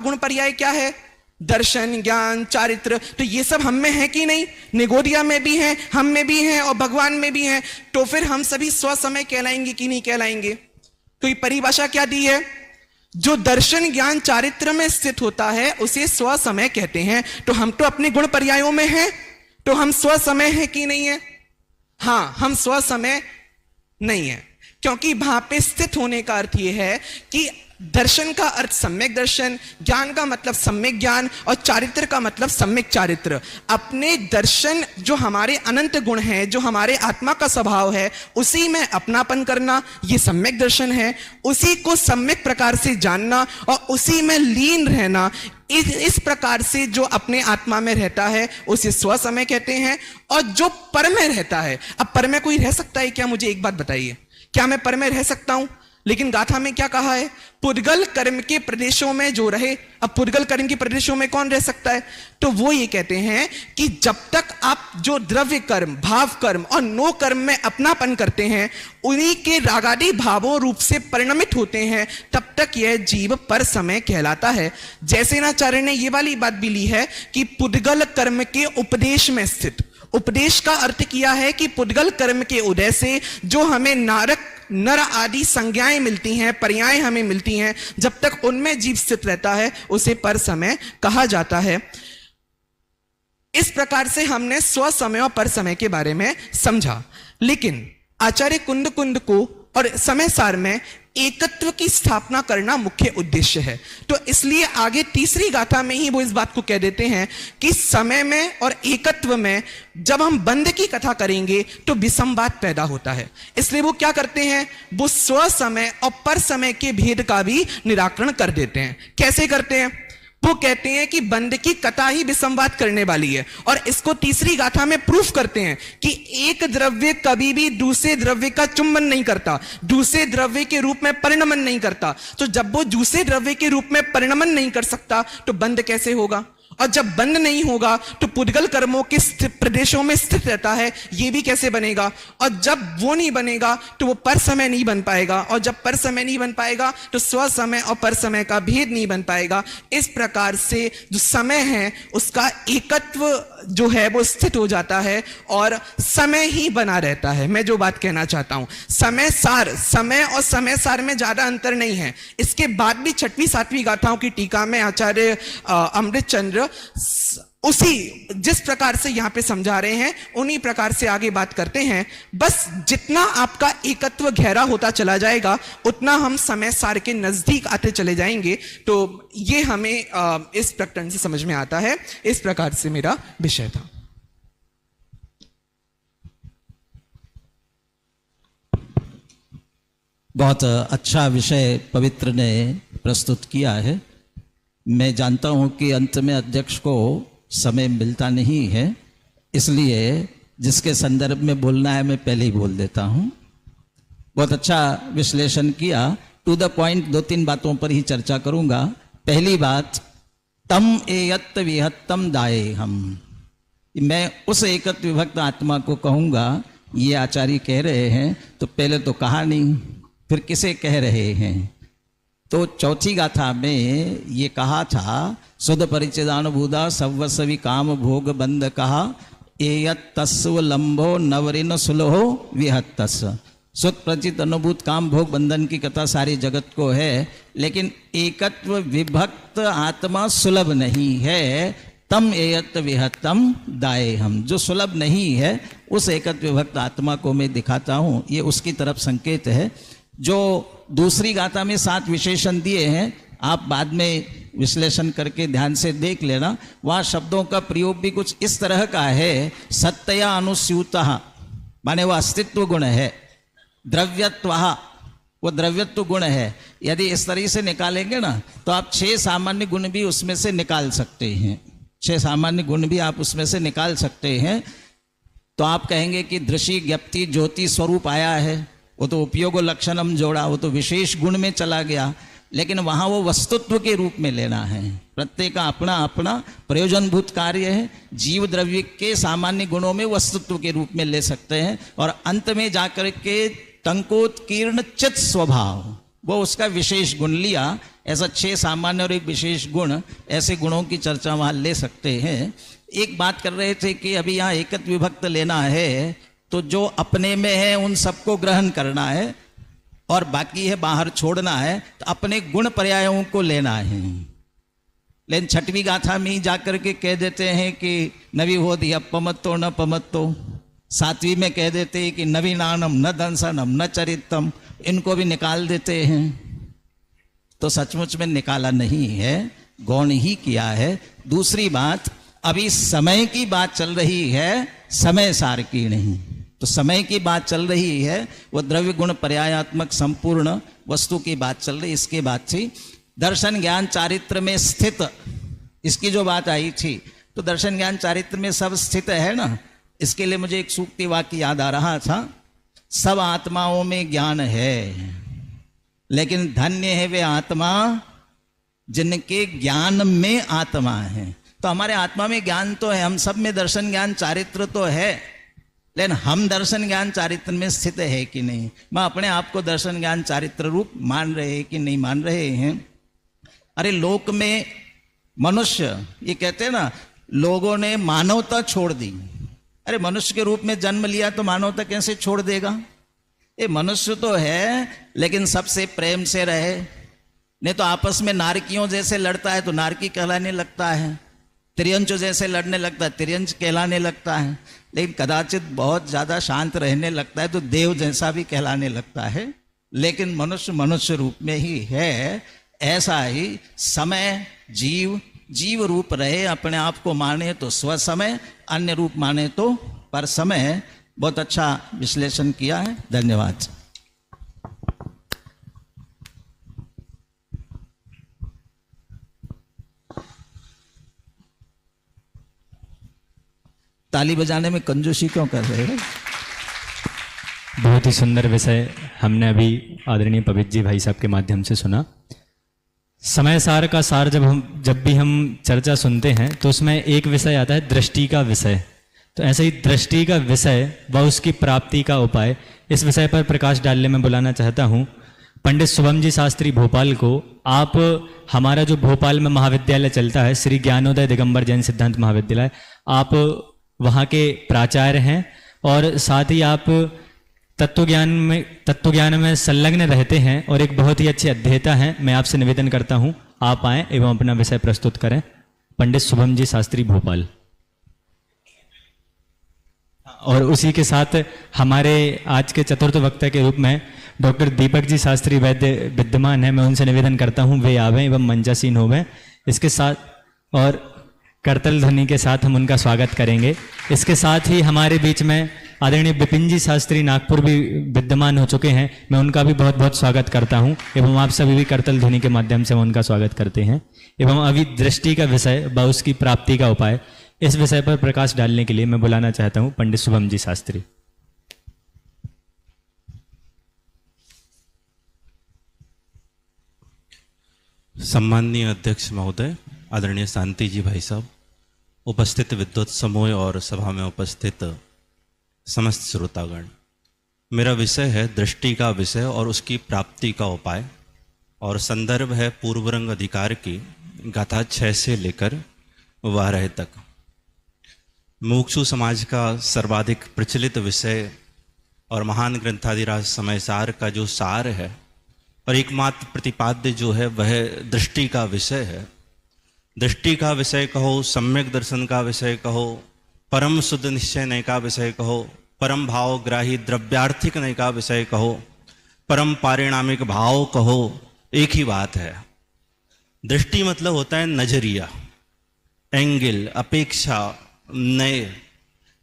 गुण पर्याय क्या है? दर्शन, ज्ञान, चारित्र। तो ये सब हम में है कि नहीं? निगोदिया में भी है, हम में भी है और भगवान में भी है। तो फिर हम सभी स्वसमय कहलाएंगे कि नहीं कहलाएंगे? तो ये परिभाषा क्या दी है? जो दर्शन, ज्ञान, चारित्र में स्थित होता है उसे स्वसमय कहते हैं। तो हम तो अपने गुण पर्यायों में हैं, तो हम स्वसमय है कि नहीं है? हां, हम स्वसमय नहीं है, क्योंकि वहां पे स्थित होने का अर्थ यह है कि दर्शन का अर्थ सम्यक दर्शन, ज्ञान का मतलब सम्यक ज्ञान और चारित्र का मतलब सम्यक चारित्र। अपने दर्शन, जो हमारे अनंत गुण हैं, जो हमारे आत्मा का स्वभाव है, उसी में अपनापन करना, ये सम्यक दर्शन है। उसी को सम्यक प्रकार से जानना और उसी में लीन रहना, इस प्रकार से जो अपने आत्मा में रहता है उसे स्वसमय कहते हैं। और जो पर में रहता है, अब पर में कोई रह सकता है क्या? मुझे एक बात बताइए, क्या मैं पर में रह सकता हूं? लेकिन गाथा में क्या कहा है? पुद्गल कर्म के प्रदेशों में जो रहे। अब पुद्गल कर्म के प्रदेशों में कौन रह सकता है? तो वो ये कहते हैं कि जब तक आप जो द्रव्य कर्म, भाव कर्म और नो कर्म में अपनापन करते हैं, उन्हीं के रागादि भावों रूप से परिणमित होते हैं, तब तक यह जीव पर समय कहलाता है। जयसेनाचार्य ने यह वाली बात भी ली है कि पुद्गल कर्म के उपदेश में स्थित। उपदेश का अर्थ किया है कि पुद्गल कर्म के उदय से जो हमें नारक, नर आदि संज्ञाएं मिलती हैं, पर्याय हमें मिलती हैं, जब तक उनमें जीव स्थित रहता है उसे पर समय कहा जाता है। इस प्रकार से हमने स्वसमय और पर समय के बारे में समझा। लेकिन आचार्य कुंद कुंद को और समय सार में एकत्व की स्थापना करना मुख्य उद्देश्य है। तो इसलिए आगे तीसरी गाथा में ही वो इस बात को कह देते हैं कि समय में और एकत्व में जब हम बंध की कथा करेंगे तो विसंवाद पैदा होता है। इसलिए वो क्या करते हैं? वो स्व समय और पर समय के भेद का भी निराकरण कर देते हैं। कैसे करते हैं? वो कहते हैं कि बंध की कथा ही विसंवाद करने वाली है, और इसको तीसरी गाथा में प्रूफ करते हैं कि एक द्रव्य कभी भी दूसरे द्रव्य का चुंबन नहीं करता, दूसरे द्रव्य के रूप में परिणमन नहीं करता। तो जब वो दूसरे द्रव्य के रूप में परिणमन नहीं कर सकता तो बंध कैसे होगा? और जब बंध नहीं होगा तो पुद्गल कर्मों के प्रदेशों में स्थित रहता है, यह भी कैसे बनेगा? और जब वो नहीं बनेगा तो वो पर समय नहीं बन पाएगा, और जब पर समय नहीं बन पाएगा तो स्व समय और पर समय का भेद नहीं बन पाएगा। इस प्रकार से जो समय है उसका एकत्व जो है वो स्थित हो जाता है और समय ही बना रहता है। मैं जो बात कहना चाहता हूं, समय सार, समय और समय सार में ज्यादा अंतर नहीं है। इसके बाद भी छठवीं सातवीं गाथाओं की टीका में आचार्य अमृत चंद्र उसी जिस प्रकार से यहां पे समझा रहे हैं उन्हीं प्रकार से आगे बात करते हैं। बस जितना आपका एकत्व गहरा होता चला जाएगा उतना हम समय सार के नजदीक आते चले जाएंगे। तो ये हमें इस प्रकरण से समझ में आता है। इस प्रकार से मेरा विषय था। बहुत अच्छा विषय पवित्र ने प्रस्तुत किया है। मैं जानता हूं कि अंत में अध्यक्ष को समय मिलता नहीं है, इसलिए जिसके संदर्भ में बोलना है मैं पहले ही बोल देता हूं। बहुत अच्छा विश्लेषण किया। टू द पॉइंट दो तीन बातों पर ही चर्चा करूंगा। पहली बात, तम एयत विहत्तम दाये हम, मैं उस एकत विभक्त आत्मा को कहूंगा। ये आचार्य कह रहे हैं तो पहले तो कहा नहीं, फिर किसे कह रहे हैं? तो चौथी गाथा में ये कहा था, शुद्ध परिचिदानुभूता सव्वसवि काम भोग बंद कहा, एयत तस्व लंबो नवरिन सुलहो विहत्तस। शुद्ध परिचित अनुभूत काम भोग बंधन की कथा सारी जगत को है, लेकिन एकत्व विभक्त आत्मा सुलभ नहीं है। तम एयत विहत्तम दाये हम, जो सुलभ नहीं है उस एकत्व विभक्त आत्मा को मैं दिखाता हूँ। ये उसकी तरफ संकेत है। जो दूसरी गाथा में 7 विशेषण दिए हैं, आप बाद में विश्लेषण करके ध्यान से देख लेना। वहाँ शब्दों का प्रयोग भी कुछ इस तरह का है। सत्यया अनुस्यूतः माने वह अस्तित्व गुण है, द्रव्यत्वः वो द्रव्यत्व गुण है। यदि इस तरह से निकालेंगे ना तो आप 6 सामान्य गुण भी उसमें से निकाल सकते हैं। 6 सामान्य गुण भी आप उसमें से निकाल सकते हैं। तो आप कहेंगे कि दृश्य ज्ञप्ति ज्योति स्वरूप आया है, वो तो उपयोग लक्षणम जोड़ा, वो तो विशेष गुण में चला गया। लेकिन वहाँ वो वस्तुत्व के रूप में लेना है। प्रत्येक का अपना अपना प्रयोजनभूत कार्य है। जीव द्रव्य के सामान्य गुणों में वस्तुत्व के रूप में ले सकते हैं, और अंत में जाकर के टंकोत्कीर्ण चित स्वभाव, वो उसका विशेष गुण लिया। ऐसा 6 सामान्य और एक विशेष गुण, ऐसे गुणों की चर्चा वहाँ ले सकते हैं। एक बात कर रहे थे कि अभी यहाँ एकत विभक्त लेना है तो जो अपने में है उन सबको ग्रहण करना है और बाकी है बाहर छोड़ना है, तो अपने गुण पर्यायों को लेना है। लेकिन 6वीं गाथा में ही जाकर के कह देते हैं कि नवी हो दिया पमत्तो न पमत्तो। 7वीं में कह देते हैं कि नवीनानम न दंसनम न चरितम, इनको भी निकाल देते हैं। तो सचमुच में निकाला नहीं है, गौण ही किया है। दूसरी बात, अभी समय की बात चल रही है, समय सार की नहीं। तो समय की बात चल रही है, वो द्रव्य गुण पर्यायात्मक संपूर्ण वस्तु की बात चल रही, इसके बात थी। दर्शन ज्ञान चारित्र में स्थित, इसकी जो बात आई थी, तो दर्शन ज्ञान चारित्र में सब स्थित है ना। इसके लिए मुझे एक सूक्ति वाक्य याद आ रहा था, सब आत्माओं में ज्ञान है लेकिन धन्य है वे आत्मा जिनके ज्ञान में आत्मा है। तो हमारे आत्मा में ज्ञान तो है, हम सब में दर्शन ज्ञान चारित्र तो है, लेकिन हम दर्शन ज्ञान चारित्र में स्थित है कि नहीं, मैं अपने आप को दर्शन ज्ञान चारित्र रूप मान रहे हैं कि नहीं मान रहे हैं। अरे लोक में मनुष्य, ये कहते हैं ना, लोगों ने मानवता छोड़ दी। अरे मनुष्य के रूप में जन्म लिया तो मानवता कैसे छोड़ देगा? ये मनुष्य तो है लेकिन सबसे प्रेम से रहे, नहीं तो आपस में नारकियों जैसे लड़ता है तो नारकी कहलाने लगता है, त्रियंचों जैसे लड़ने लगता है त्रियंच कहलाने लगता है, लेकिन कदाचित बहुत ज़्यादा शांत रहने लगता है तो देव जैसा भी कहलाने लगता है। लेकिन मनुष्य मनुष्य रूप में ही है। ऐसा ही समय जीव रूप रहे, अपने आप को माने तो स्व समय, अन्य रूप माने तो पर समय। बहुत अच्छा विश्लेषण किया है, धन्यवाद। ताली बजाने में कंजूसी क्यों कर रहे हैं? बहुत ही सुंदर विषय हमने अभी आदरणीय पवित्र जी भाई साहब के माध्यम से सुना। समय सार का सार जब भी हम चर्चा सुनते हैं तो उसमें एक विषय आता है दृष्टि का विषय। तो ऐसे ही दृष्टि का विषय व उसकी प्राप्ति का उपाय, इस विषय पर प्रकाश डालने में बुलाना चाहता हूँ पंडित शुभम जी शास्त्री भोपाल को। आप हमारा जो भोपाल में महाविद्यालय चलता है श्री ज्ञानोदय दिगंबर जैन सिद्धांत महाविद्यालय, आप वहाँ के प्राचार्य हैं और साथ ही आप तत्वज्ञान में संलग्न रहते हैं और एक बहुत ही अच्छे अध्येता हैं। मैं आपसे निवेदन करता हूं आप आएं एवं अपना विषय प्रस्तुत करें। पंडित शुभम जी शास्त्री भोपाल। और उसी के साथ हमारे आज के चतुर्थ वक्ता के रूप में डॉक्टर दीपक जी शास्त्री वैद्य विद्यमान है। मैं उनसे निवेदन करता हूं वे आवें एवं मंचासीन होवें। इसके साथ और करतल ध्वनि के साथ हम उनका स्वागत करेंगे। इसके साथ ही हमारे बीच में आदरणीय विपिन जी शास्त्री नागपुर भी विद्यमान हो चुके हैं। मैं उनका भी बहुत बहुत स्वागत करता हूं एवं आप सभी भी करतल ध्वनि के माध्यम से उनका स्वागत करते हैं। एवं अभी दृष्टि का विषय व उसकी प्राप्ति का उपाय, इस विषय पर प्रकाश डालने के लिए मैं बुलाना चाहता हूं पंडित शुभम जी शास्त्री। सम्माननीय अध्यक्ष महोदय, आदरणीय शांति जी भाई साहब, उपस्थित विद्वत समूह और सभा में उपस्थित समस्त श्रोतागण, मेरा विषय है दृष्टि का विषय और उसकी प्राप्ति का उपाय और संदर्भ है पूर्वरंग अधिकार की गाथा 6 से लेकर 12 तक। मुमुक्षु समाज का सर्वाधिक प्रचलित विषय और महान ग्रंथादिराज समय सार का जो सार है और एकमात्र प्रतिपाद्य जो है वह दृष्टि का विषय है। दृष्टि का विषय कहो, सम्यक दर्शन का विषय कहो, परम शुद्ध निश्चय नय का विषय कहो, परम भाव ग्राही द्रव्यार्थिक नय का विषय कहो, परम पारिणामिक भाव कहो, एक ही बात है। दृष्टि मतलब होता है नजरिया, एंगल, अपेक्षा, नए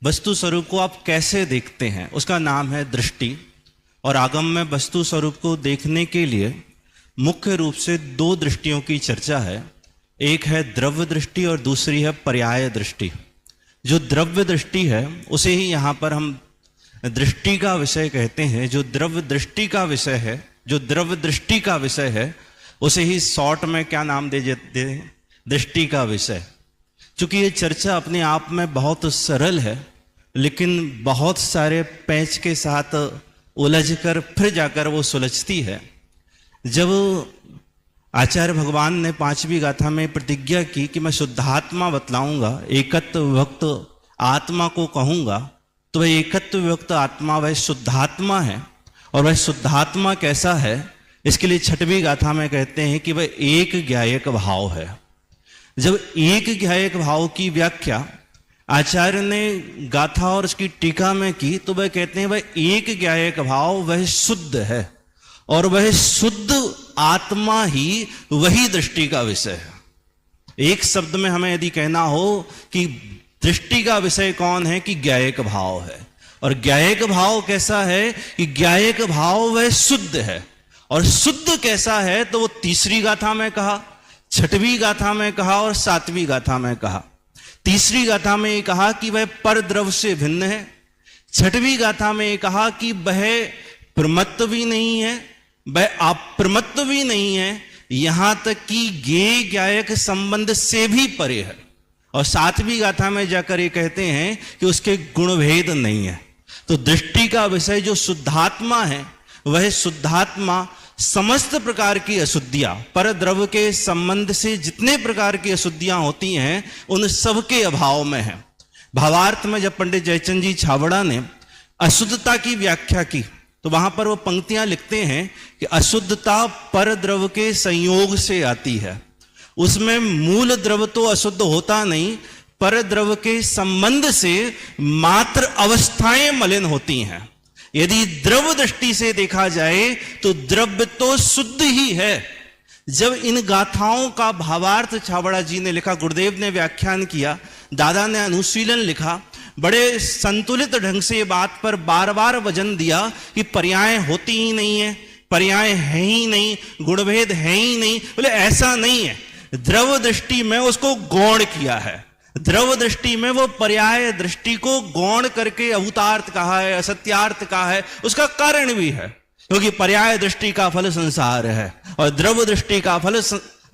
वस्तु स्वरूप को आप कैसे देखते हैं, उसका नाम है दृष्टि। और आगम में वस्तु स्वरूप को देखने के लिए मुख्य रूप से 2 दृष्टियों की चर्चा है। एक है द्रव्य दृष्टि और दूसरी है पर्याय दृष्टि। जो द्रव्य दृष्टि है उसे ही यहाँ पर हम दृष्टि का विषय कहते हैं। जो द्रव्य दृष्टि का विषय है उसे ही शॉर्ट में क्या नाम दे देते हैं, दृष्टि का विषय। चूंकि ये चर्चा अपने आप में बहुत सरल है लेकिन बहुत सारे पैच के साथ उलझकर फिर जाकर वो सुलझती है, जब आचार्य भगवान ने पांचवी गाथा में प्रतिज्ञा की कि मैं शुद्धात्मा बतलाऊंगा, एकत्व विभक्त आत्मा को कहूंगा, तो वह एकत्व विभक्त आत्मा वह शुद्धात्मा है। और वह शुद्धात्मा कैसा है, इसके लिए छठवीं गाथा में कहते हैं कि वह एक ज्ञायक भाव है। जब एक ज्ञायक भाव की व्याख्या आचार्य ने गाथा और उसकी टीका में की, तो वह कहते हैं वह एक ज्ञायक भाव वह शुद्ध है, और वह शुद्ध आत्मा ही वही दृष्टि का विषय है। एक शब्द में हमें यदि कहना हो कि दृष्टि का विषय कौन है, कि ज्ञायक भाव है। और ज्ञायक भाव कैसा है, कि ज्ञायक भाव वह शुद्ध है। और शुद्ध कैसा है, तो वो तीसरी गाथा में कहा, छठवीं गाथा में कहा और सातवीं गाथा में कहा। तीसरी गाथा में ये कहा कि वह पर द्रव से भिन्न है। छठवीं गाथा में ये कहा कि वह प्रमत्त भी नहीं है, वह अप्रमत्त भी नहीं है, यहां तक कि ज्ञेय ज्ञायक संबंध से भी परे है। और सातवीं गाथा में जाकर ये कहते हैं कि उसके गुणभेद नहीं है। तो दृष्टि का विषय जो शुद्धात्मा है, वह शुद्धात्मा समस्त प्रकार की अशुद्धियां, पर द्रव्य के संबंध से जितने प्रकार की अशुद्धियां होती हैं, उन सब के अभाव में है। भावार्थ में जब पंडित जयचंद जी छाबड़ा ने अशुद्धता की व्याख्या की, तो वहां पर वो पंक्तियां लिखते हैं कि अशुद्धता पर द्रव्य के संयोग से आती है। उसमें मूल द्रव्य तो अशुद्ध होता नहीं, पर द्रव्य के संबंध से मात्र अवस्थाएं मलिन होती हैं। यदि द्रव्य दृष्टि से देखा जाए तो द्रव्य तो शुद्ध ही है। जब इन गाथाओं का भावार्थ छाबड़ा जी ने लिखा, गुरुदेव ने व्याख्यान किया, दादा ने अनुशीलन लिखा, बड़े संतुलित ढंग से बात पर बार बार वजन दिया कि पर्याय होती ही नहीं है, पर्याय है ही नहीं, गुणभेद है ही नहीं। बोले ऐसा नहीं है, द्रव्य दृष्टि में उसको गौण किया है। द्रव्य दृष्टि में वो पर्याय दृष्टि को गौण करके अभूतार्थ कहा है, असत्यार्थ कहा है। उसका कारण भी है, क्योंकि पर्याय दृष्टि का फल संसार है और द्रव्य दृष्टि का फल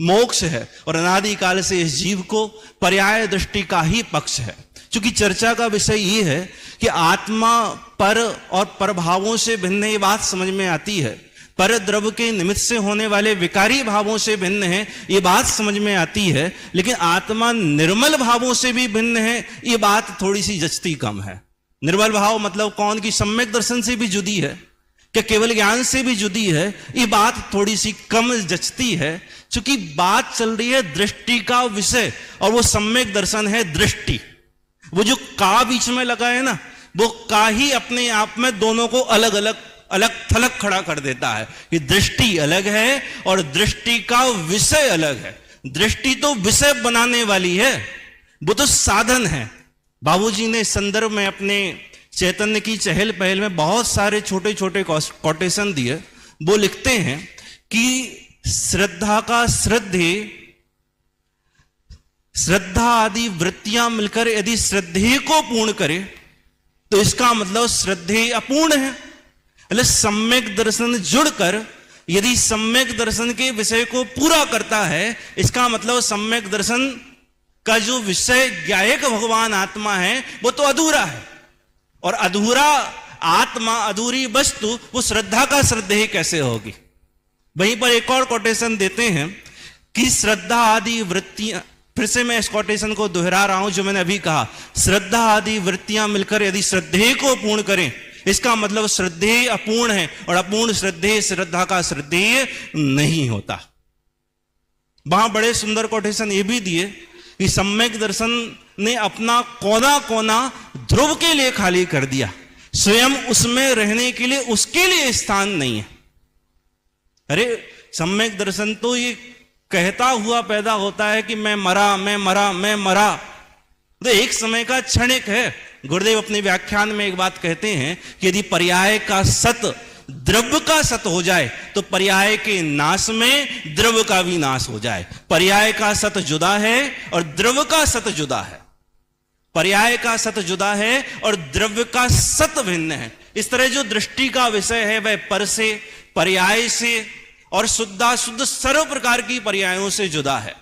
मोक्ष है। और अनादि काल से इस जीव को पर्याय दृष्टि का ही पक्ष है। क्योंकि चर्चा का विषय ये है कि आत्मा पर और परभावों से भिन्न, ये बात समझ में आती है। पर द्रव्य के निमित्त से होने वाले विकारी भावों से भिन्न है, ये बात समझ में आती है। लेकिन आत्मा निर्मल भावों से भी भिन्न है, ये बात थोड़ी सी जचती कम है। निर्मल भाव मतलब कौन, की सम्यक दर्शन से भी जुदी है, क्या केवल ज्ञान से भी जुदी है, ये बात थोड़ी सी कम जचती है। क्योंकि बात चल रही है दृष्टि का विषय, और वो सम्यक दर्शन है दृष्टि। वो जो का बीच में लगा है ना, वो का ही अपने आप में दोनों को अलग अलग थलग खड़ा कर देता है कि दृष्टि अलग है और दृष्टि का विषय अलग है। दृष्टि तो विषय बनाने वाली है, वो तो साधन है। बाबूजी ने संदर्भ में अपने चैतन्य की चहल पहल में बहुत सारे छोटे छोटे कोटेशन दिए। वो लिखते हैं कि श्रद्धा का श्रद्धा आदि वृत्तियां मिलकर यदि श्रद्धेय को पूर्ण करे, तो इसका मतलब श्रद्धेय अपूर्ण है। सम्यक दर्शन जुड़कर यदि सम्यक दर्शन के विषय को पूरा करता है, इसका मतलब सम्यक दर्शन का जो विषय ज्ञायक भगवान आत्मा है, वो तो अधूरा है। और अधूरा आत्मा, अधूरी वस्तु, वो श्रद्धा का श्रद्धेय कैसे होगी। वहीं पर एक और कोटेशन देते हैं कि श्रद्धा आदि वृत्तियां, फिर से मैं इस कोटेशन को दोहरा रहा हूं जो मैंने अभी कहा, श्रद्धा आदि वृत्तियां मिलकर यदि श्रद्धेय को पूर्ण करें, इसका मतलब श्रद्धेय अपूर्ण है, और अपूर्ण श्रद्धेय श्रद्धा का श्रद्धेय नहीं होता। वहां बड़े सुंदर कोटेशन ये भी दिए कि सम्यक दर्शन ने अपना कोना कोना ध्रुव के लिए खाली कर दिया, स्वयं उसमें रहने के लिए उसके लिए स्थान नहीं है। अरे सम्यक दर्शन तो ये कहता हुआ पैदा होता है कि मैं मरा, मैं मरा, मैं मरा। तो एक समय का क्षणिक है। गुरुदेव अपने व्याख्यान में एक बात कहते हैं कि यदि पर्याय का सत द्रव्य का सत हो जाए, तो पर्याय के नाश में द्रव्य का भी नाश हो जाए। पर्याय का सत जुदा है और द्रव्य का सत जुदा है। पर्याय का सत जुदा है और द्रव्य का सत भिन्न है। इस तरह जो दृष्टि का विषय है वह पर से, पर्याय से और शुद्धाशुद्ध सर्व प्रकार की पर्यायों से जुदा है।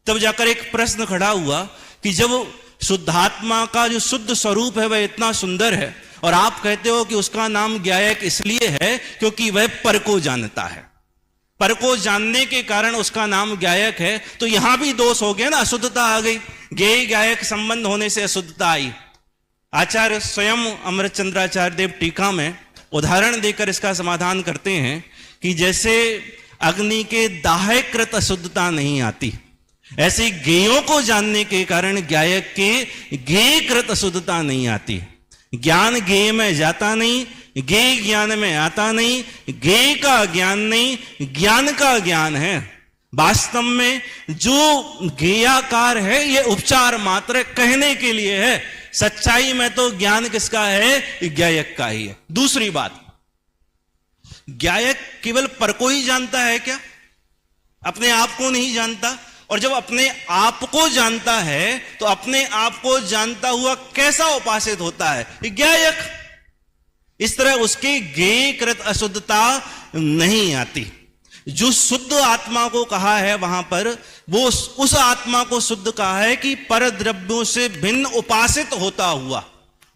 तब जाकर एक प्रश्न खड़ा हुआ कि जब शुद्धात्मा का जो शुद्ध स्वरूप है वह इतना सुंदर है, और आप कहते हो कि उसका नाम ज्ञायक इसलिए है क्योंकि वह पर को जानता है। पर को जानने के कारण उसका नाम ज्ञायक है, तो यहां भी दोष हो गया ना, अशुद्धता आ गई। ज्ञेय ज्ञायक संबंध होने से अशुद्धता आई। आचार्य स्वयं अमृतचंद्राचार्य देव टीका में उदाहरण देकर इसका समाधान करते हैं कि जैसे अग्नि के दाहकृत अशुद्धता नहीं आती, ऐसे ज्ञेयों को जानने के कारण ज्ञायक के ज्ञेयकृत अशुद्धता नहीं आती। ज्ञान ज्ञेय में जाता नहीं, ज्ञेय ज्ञान में आता नहीं, ज्ञेय का ज्ञान नहीं, ज्ञान का ज्ञान है। वास्तव में जो ज्ञेयाकार है ये उपचार मात्र कहने के लिए है, सच्चाई में तो ज्ञान किसका है? ज्ञायक का ही है। दूसरी बात, ज्ञायक केवल पर को ही जानता है क्या? अपने आप को नहीं जानता। और जब अपने आप को जानता है तो अपने आप को जानता हुआ कैसा उपासित होता है? ज्ञायक। इस तरह उसके ज्ञेयकृत अशुद्धता नहीं आती। जो शुद्ध आत्मा को कहा है वहां पर, वो उस आत्मा को शुद्ध कहा है कि पर द्रव्यों से भिन्न उपासित होता हुआ।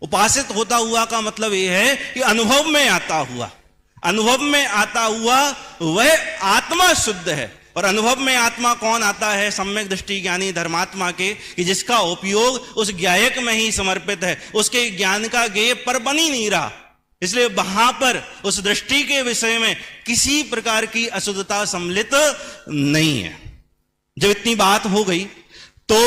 उपासित होता हुआ का मतलब यह है कि अनुभव में आता हुआ। अनुभव में आता हुआ वह आत्मा शुद्ध है। और अनुभव में आत्मा कौन आता है? सम्यक दृष्टि ज्ञानी धर्मात्मा के, कि जिसका उपयोग उस ज्ञायक में ही समर्पित है। उसके ज्ञान का ज्ञेय पर बन ही नहीं रहा, इसलिए वहां पर उस दृष्टि के विषय में किसी प्रकार की अशुद्धता सम्मिलित नहीं है। जब इतनी बात हो गई तो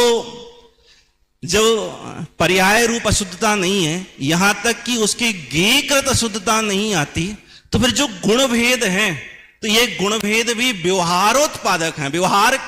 जब पर्याय रूप अशुद्धता नहीं है, यहां तक कि उसकी ज्ञेयकृत अशुद्धता नहीं आती, तो फिर जो गुण भेद हैं, तो ये गुण भेद भी व्यवहारोत्पादक हैं, व्यवहार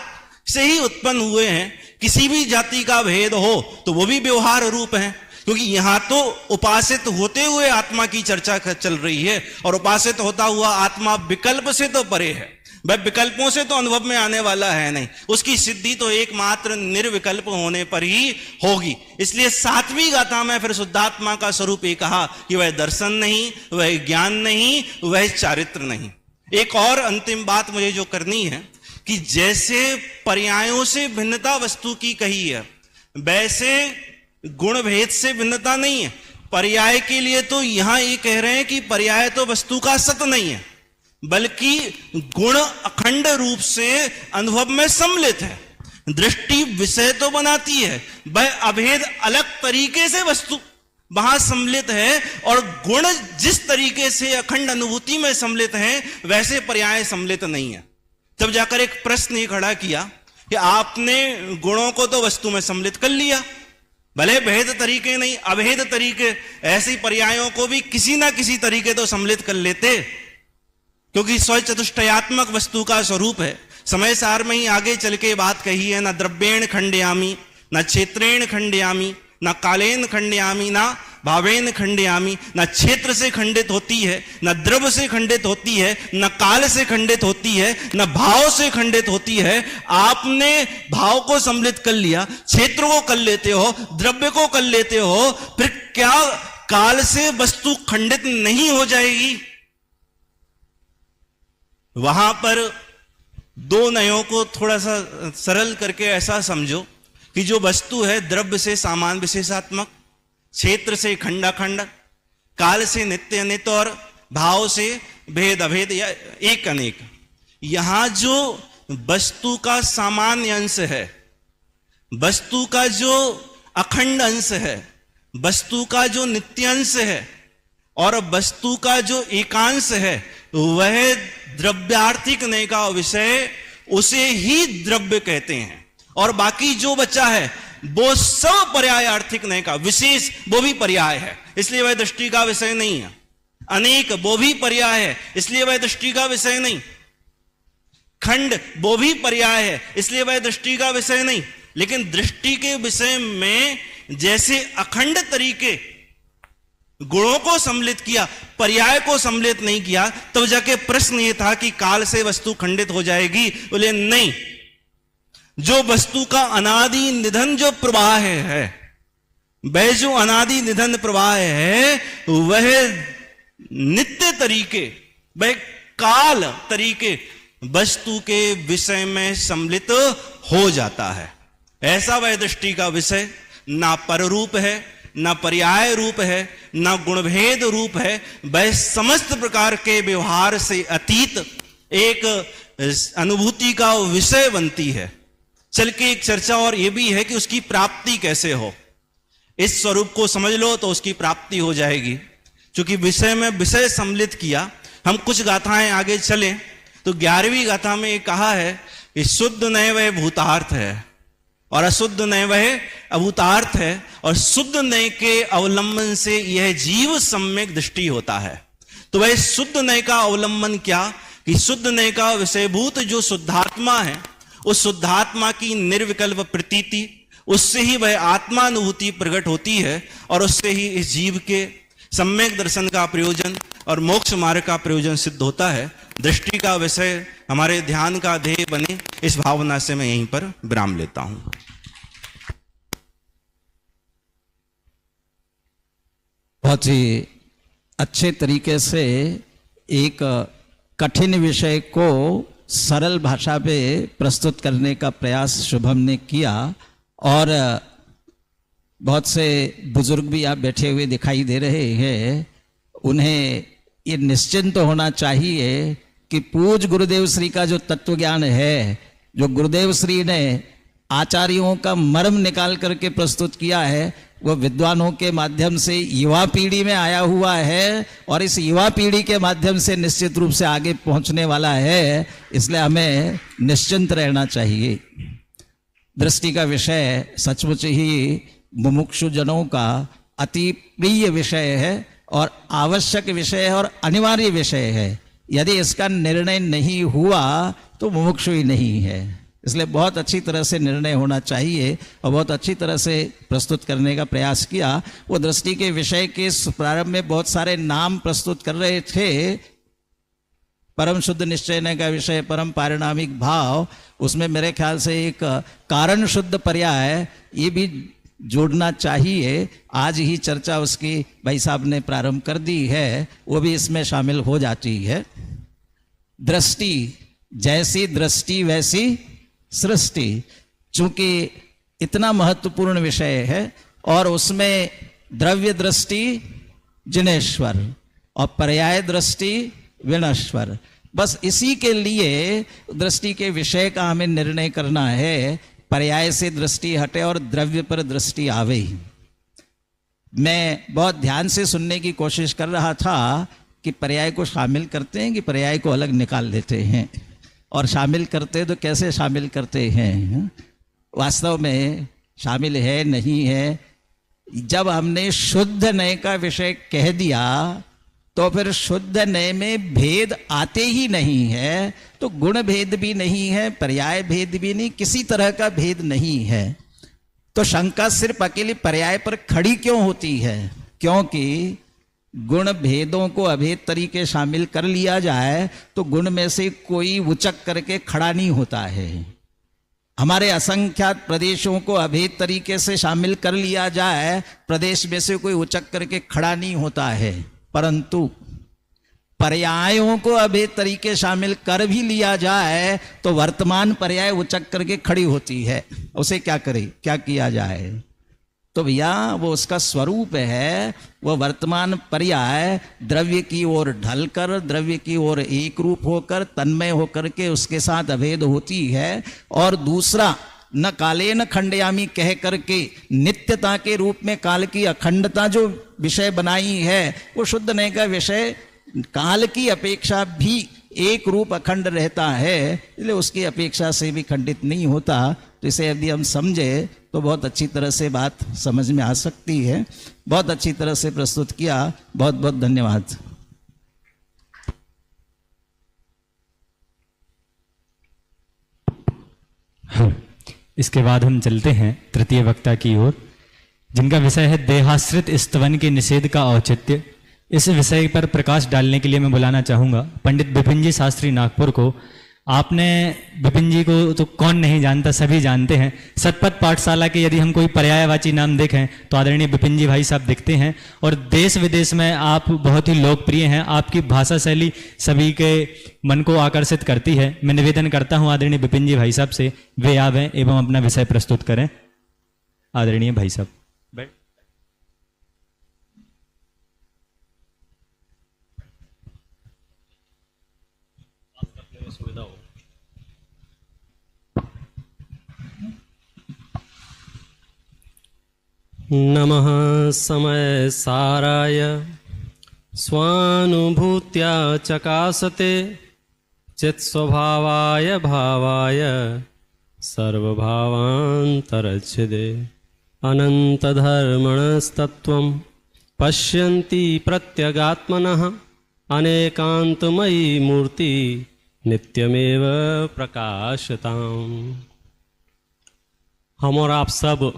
से ही उत्पन्न हुए हैं। किसी भी जाति का भेद हो तो वो भी व्यवहार रूप है, क्योंकि यहां तो उपासित होते हुए आत्मा की चर्चा चल रही है, और उपासित होता हुआ आत्मा विकल्प से तो परे है। वह विकल्पों से तो अनुभव में आने वाला है नहीं, उसकी सिद्धि तो एकमात्र निर्विकल्प होने पर ही होगी। इसलिए 7वीं गाथा में फिर शुद्धात्मा का स्वरूप ये कहा कि वह दर्शन नहीं, वह ज्ञान नहीं, वह चारित्र नहीं। एक और अंतिम बात मुझे जो करनी है कि जैसे पर्यायों से भिन्नता वस्तु की कही है, वैसे गुण भेद से भिन्नता नहीं है। पर्याय के लिए तो यहां ये कह रहे हैं कि पर्याय तो वस्तु का सत नहीं है, बल्कि गुण अखंड रूप से अनुभव में सम्मिलित है। दृष्टि विषय तो बनाती है, वह अभेद अलग तरीके से वस्तु वहां सम्मिलित है, और गुण जिस तरीके से अखंड अनुभूति में सम्मिलित हैं, वैसे पर्याय सम्मिलित नहीं है। तब जाकर एक प्रश्न ये खड़ा किया कि आपने गुणों को तो वस्तु में सम्मिलित कर लिया, भले भेद तरीके नहीं, अभेद तरीके, ऐसी पर्यायों को भी किसी ना किसी तरीके तो सम्मिलित कर लेते, क्योंकि स्वचतुष्टयात्मक वस्तु का स्वरूप है। समय सार में ही आगे चल के बात कही है, न द्रव्येण खंडयामी, न क्षेत्रेण खंडयामी, न कालेन खंडयामी, न भावेन खंडयामी। न क्षेत्र से खंडित होती है, न द्रव्य से खंडित होती है, न काल से खंडित होती है, न भाव से खंडित होती है। आपने भाव को सम्मिलित कर लिया, क्षेत्र को कर लेते हो, द्रव्य को कर लेते हो, फिर क्या काल से वस्तु खंडित नहीं हो जाएगी? वहां पर दो नयों को थोड़ा सा सरल करके ऐसा समझो कि जो वस्तु है द्रव्य से सामान विशेषात्मक, क्षेत्र से खंडाखंड, काल से नित्य अनित, और भाव से भेद अभेद या एक अनेक। यहां जो वस्तु का सामान्य अंश है, वस्तु का जो अखंड अंश है, वस्तु का जो नित्य अंश है, और वस्तु का जो एकांश है, वह द्रव्यार्थिक ने का विषय, उसे ही द्रव्य कहते हैं। और बाकी जो बचा है वो सब पर्याय आर्थिक नय का, विशेष वो भी पर्याय है, इसलिए वह दृष्टि का विषय नहीं है। अनेक वो भी पर्याय है, इसलिए वह दृष्टि का विषय नहीं। खंड वो भी पर्याय है, इसलिए वह दृष्टि का विषय नहीं। लेकिन दृष्टि के विषय में जैसे अखंड तरीके गुणों को सम्मिलित किया, पर्याय को सम्मिलित नहीं किया, तब जाके प्रश्न ये था कि काल से वस्तु खंडित हो जाएगी। बोले नहीं, जो वस्तु का अनादि निधन जो प्रवाह है, वह जो अनादि निधन प्रवाह है, वह नित्य तरीके, वह काल तरीके वस्तु के विषय में सम्मिलित हो जाता है। ऐसा वह दृष्टि का विषय ना पररूप है, ना पर्याय रूप है, ना गुणभेद रूप है, वह समस्त प्रकार के व्यवहार से अतीत एक इस अनुभूति का विषय बनती है। चल के एक चर्चा और ये भी है कि उसकी प्राप्ति कैसे हो। इस स्वरूप को समझ लो तो उसकी प्राप्ति हो जाएगी। क्योंकि विषय में विषय सम्मिलित किया। हम कुछ गाथाएं आगे चलें तो 11वीं गाथा में ये कहा है कि शुद्ध नए वह भूतार्थ है और अशुद्ध नए वह अभूतार्थ है, और शुद्ध नए के अवलंबन से यह जीव सम्यक दृष्टि होता है। तो वह शुद्ध नए का अवलंबन क्या कि शुद्ध नए का विषयभूत जो शुद्धात्मा है, उस शुद्धात्मा की निर्विकल्प प्रतीति, उससे ही वह आत्मानुभूति प्रकट होती है और उससे ही इस जीव के सम्यक दर्शन का प्रयोजन और मोक्ष मार्ग का प्रयोजन सिद्ध होता है। दृष्टि का विषय हमारे ध्यान का ध्येय बने, इस भावना से मैं यहीं पर विराम लेता हूं। बहुत ही अच्छे तरीके से एक कठिन विषय को सरल भाषा में प्रस्तुत करने का प्रयास शुभम ने किया, और बहुत से बुजुर्ग भी आप बैठे हुए दिखाई दे रहे हैं। उन्हें ये निश्चिंत होना चाहिए कि पूज गुरुदेव श्री का जो तत्व ज्ञान है, जो गुरुदेव श्री ने आचार्यों का मर्म निकाल करके प्रस्तुत किया है, वो विद्वानों के माध्यम से युवा पीढ़ी में आया हुआ है और इस युवा पीढ़ी के माध्यम से निश्चित रूप से आगे पहुंचने वाला है। इसलिए हमें निश्चिंत रहना चाहिए। दृष्टि का विषय सचमुच ही मुमुक्षु जनों का अति प्रिय विषय है और आवश्यक विषय है और अनिवार्य विषय है। यदि इसका निर्णय नहीं हुआ तो मुमुक्षु ही नहीं है। इसलिए बहुत अच्छी तरह से निर्णय होना चाहिए और बहुत अच्छी तरह से प्रस्तुत करने का प्रयास किया। वो दृष्टि के विषय के प्रारंभ में बहुत सारे नाम प्रस्तुत कर रहे थे। परम शुद्ध निश्चय का विषय, परम पारिणामिक भाव, उसमें मेरे ख्याल से एक कारण शुद्ध पर्याय ये भी जोड़ना चाहिए। आज ही चर्चा उसकी भाई साहब ने प्रारंभ कर दी है, वो भी इसमें शामिल हो जाती है। दृष्टि, जैसी दृष्टि वैसी सृष्टि, चूंकि इतना महत्वपूर्ण विषय है और उसमें द्रव्य दृष्टि जिनेश्वर और पर्याय दृष्टि विनश्वर, बस इसी के लिए दृष्टि के विषय का हमें निर्णय करना है। पर्याय से दृष्टि हटे और द्रव्य पर दृष्टि आवे ही। मैं बहुत ध्यान से सुनने की कोशिश कर रहा था कि पर्याय को शामिल करते हैं कि पर्याय को अलग निकाल देते हैं, और शामिल करते तो कैसे शामिल करते हैं, वास्तव में शामिल है नहीं है। जब हमने शुद्ध नय का विषय कह दिया तो फिर शुद्ध नय में भेद आते ही नहीं है, तो गुण भेद भी नहीं है, पर्याय भेद भी नहीं, किसी तरह का भेद नहीं है। तो शंका सिर्फ अकेली पर्याय पर खड़ी क्यों होती है? क्योंकि गुण भेदों को अभेद तरीके शामिल कर लिया जाए तो गुण में से कोई उचक करके खड़ा नहीं होता है। हमारे असंख्यात प्रदेशों को अभेद तरीके से शामिल कर लिया जाए, प्रदेश में से कोई उचक करके खड़ा नहीं होता है। परंतु पर्यायों को अभेद तरीके शामिल कर भी लिया जाए तो वर्तमान पर्याय उचक करके खड़ी होती है। उसे क्या करे, क्या किया जाए? तो भैया वो उसका स्वरूप है। वो वर्तमान पर्याय द्रव्य की ओर ढलकर, द्रव्य की ओर एक रूप होकर, तन्मय होकर के उसके साथ अभेद होती है। और दूसरा, न काले न खंडयामी कह करके नित्यता के रूप में काल की अखंडता जो विषय बनाई है, वो शुद्ध नय का विषय काल की अपेक्षा भी एक रूप अखंड रहता है, इसलिए उसकी अपेक्षा से भी खंडित नहीं होता। तो इसे यदि हम समझे तो बहुत अच्छी तरह से बात समझ में आ सकती है। बहुत अच्छी तरह से प्रस्तुत किया, बहुत बहुत धन्यवाद। इसके बाद हम चलते हैं तृतीय वक्ता की ओर, जिनका विषय है देहाश्रित स्तवन के निषेध का औचित्य। इस विषय पर प्रकाश डालने के लिए मैं बुलाना चाहूँगा पंडित विपिन जी शास्त्री नागपुर को। आपने विपिन जी को तो कौन नहीं जानता, सभी जानते हैं। सतपथ पाठशाला के यदि हम कोई पर्यायवाची नाम देखें तो आदरणीय विपिन जी भाई साहब दिखते हैं, और देश विदेश में आप बहुत ही लोकप्रिय हैं। आपकी भाषा शैली सभी के मन को आकर्षित करती है। मैं निवेदन करता हूं आदरणीय विपिन जी भाई साहब से, वे आवें एवं अपना विषय प्रस्तुत करें। आदरणीय भाई साहब नमः समय साराय स्वानुभूत्या चकासते चित्स्वभावाय भावाय सर्वभावान्तरच्छिदे अनन्तधर्मणस्तत्त्वं पश्यन्ति प्रत्यगात्मनः अनेकान्तमयी मूर्ति नित्यमेव प्रकाशताम्। हम और आप सब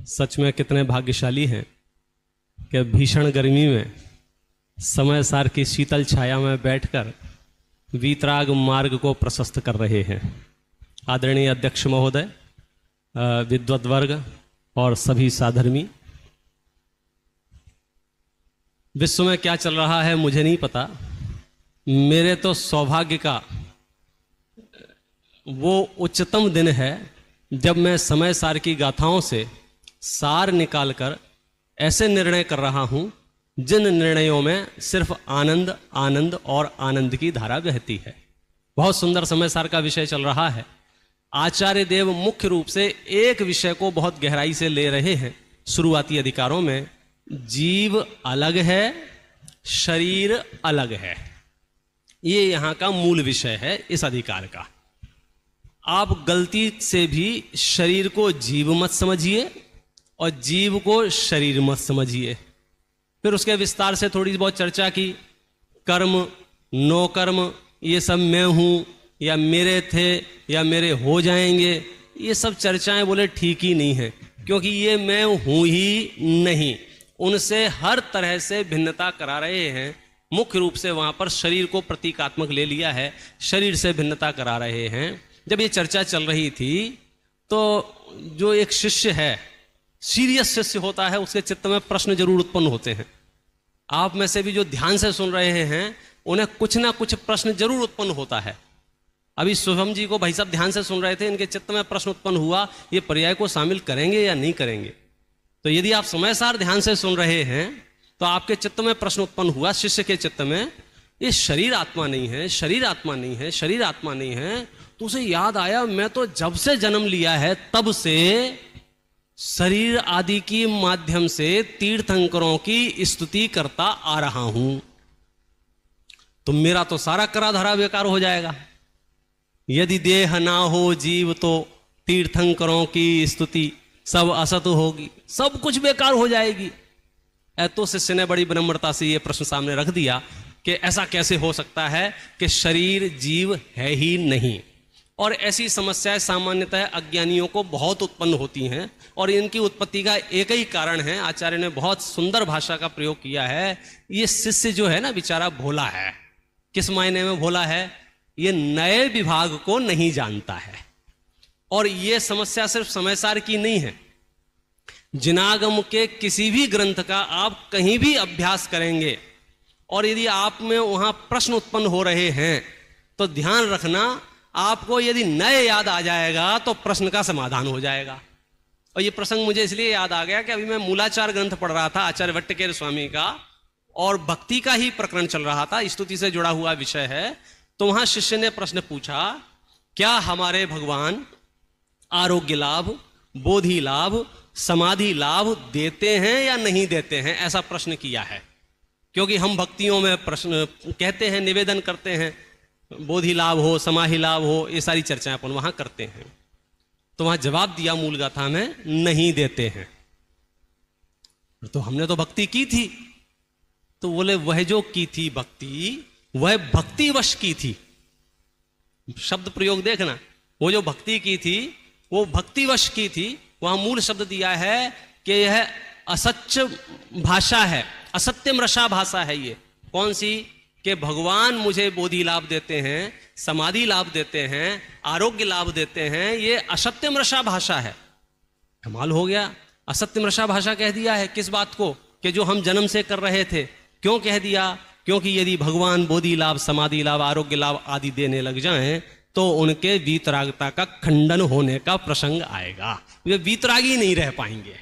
सच में कितने भाग्यशाली हैं कि भीषण गर्मी में समय सार की शीतल छाया में बैठकर वीतराग मार्ग को प्रशस्त कर रहे हैं। आदरणीय अध्यक्ष महोदय, विद्वत वर्ग और सभी साधर्मी, विश्व में क्या चल रहा है मुझे नहीं पता। मेरे तो सौभाग्य का वो उच्चतम दिन है जब मैं समय सार की गाथाओं से सार निकालकर ऐसे निर्णय कर रहा हूं जिन निर्णयों में सिर्फ आनंद आनंद और आनंद की धारा बहती है। बहुत सुंदर समय सार का विषय चल रहा है। आचार्य देव मुख्य रूप से एक विषय को बहुत गहराई से ले रहे हैं शुरुआती अधिकारों में। जीव अलग है, शरीर अलग है, ये यहां का मूल विषय है इस अधिकार का। आप गलती से भी शरीर को जीव मत समझिए और जीव को शरीर मत समझिए। फिर उसके विस्तार से थोड़ी बहुत चर्चा की। कर्म, नो कर्म, ये सब मैं हूं या मेरे थे या मेरे हो जाएंगे, ये सब चर्चाएं बोले ठीक ही नहीं है, क्योंकि ये मैं हूं ही नहीं। उनसे हर तरह से भिन्नता करा रहे हैं। मुख्य रूप से वहां पर शरीर को प्रतीकात्मक ले लिया है, शरीर से भिन्नता करा रहे हैं। जब ये चर्चा चल रही थी तो जो एक शिष्य है, सीरियस शिष्य होता है, उसके चित्त में प्रश्न जरूर उत्पन्न होते हैं। आप में से भी जो ध्यान से सुन रहे हैं उन्हें कुछ ना कुछ प्रश्न जरूर उत्पन्न होता है। अभी शुभम जी को भाई साहब ध्यान से सुन रहे थे, इनके चित्त में प्रश्न उत्पन्न हुआ, ये पर्याय को शामिल करेंगे या नहीं करेंगे। तो यदि आप समय सार ध्यान से सुन रहे हैं तो आपके चित्त में प्रश्न उत्पन्न हुआ, शिष्य के चित्त में, ये शरीर आत्मा नहीं है, शरीर आत्मा नहीं है, शरीर आत्मा नहीं है। तो उसे याद आया, मैं तो जब से जन्म लिया है तब से शरीर आदि के माध्यम से तीर्थंकरों की स्तुति करता आ रहा हूं, तो मेरा तो सारा करा धरा बेकार हो जाएगा। यदि देह ना हो जीव तो तीर्थंकरों की स्तुति सब असत होगी, सब कुछ बेकार हो जाएगी। तो शिष्य ने बड़ी विनम्रता से यह प्रश्न सामने रख दिया कि ऐसा कैसे हो सकता है कि शरीर जीव है ही नहीं। और ऐसी समस्याएं सामान्यतः अज्ञानियों को बहुत उत्पन्न होती हैं और इनकी उत्पत्ति का एक ही कारण है। आचार्य ने बहुत सुंदर भाषा का प्रयोग किया है। ये शिष्य जो है ना, बेचारा भोला है। किस मायने में भोला है? ये नए विभाग को नहीं जानता है। और ये समस्या सिर्फ समय सार की नहीं है। जिनागम के किसी भी ग्रंथ का आप कहीं भी अभ्यास करेंगे और यदि आप में वहां प्रश्न उत्पन्न हो रहे हैं तो ध्यान रखना, आपको यदि नए याद आ जाएगा तो प्रश्न का समाधान हो जाएगा। और ये प्रसंग मुझे इसलिए याद आ गया कि अभी मैं मूलाचार ग्रंथ पढ़ रहा था आचार्य भट्टकेर स्वामी का, और भक्ति का ही प्रकरण चल रहा था, स्तुति से जुड़ा हुआ विषय है। तो वहां शिष्य ने प्रश्न पूछा, क्या हमारे भगवान आरोग्य लाभ, बोधि लाभ, समाधि लाभ देते हैं या नहीं देते हैं? ऐसा प्रश्न किया है। क्योंकि हम भक्तियों में प्रश्न कहते हैं, निवेदन करते हैं, बोधि लाभ हो, समाधि लाभ हो, ये सारी चर्चाएं अपन वहां करते हैं। तो वहां जवाब दिया मूल गाथा में, नहीं देते हैं। तो हमने तो भक्ति की थी। तो बोले वह जो की थी भक्ति, वह भक्तिवश की थी। शब्द प्रयोग देखना, वो जो भक्ति की थी वो भक्तिवश की थी। वहां मूल शब्द दिया है कि यह असत्य भाषा है, असत्यम रसा भाषा है। ये कौन सी? कि भगवान मुझे बोधि लाभ देते हैं, समाधि लाभ देते हैं, आरोग्य लाभ देते हैं, ये असत्यम रसा भाषा है। कमाल हो गया, असत्यम रसा भाषा कह दिया है। किस बात को? कि जो हम जन्म से कर रहे थे। क्यों कह दिया? क्योंकि यदि भगवान बोधि लाभ, समाधि लाभ, आरोग्य लाभ आदि देने लग जाएं तो उनके वीतरागता का खंडन होने का प्रसंग आएगा, वे वीतरागी नहीं रह पाएंगे।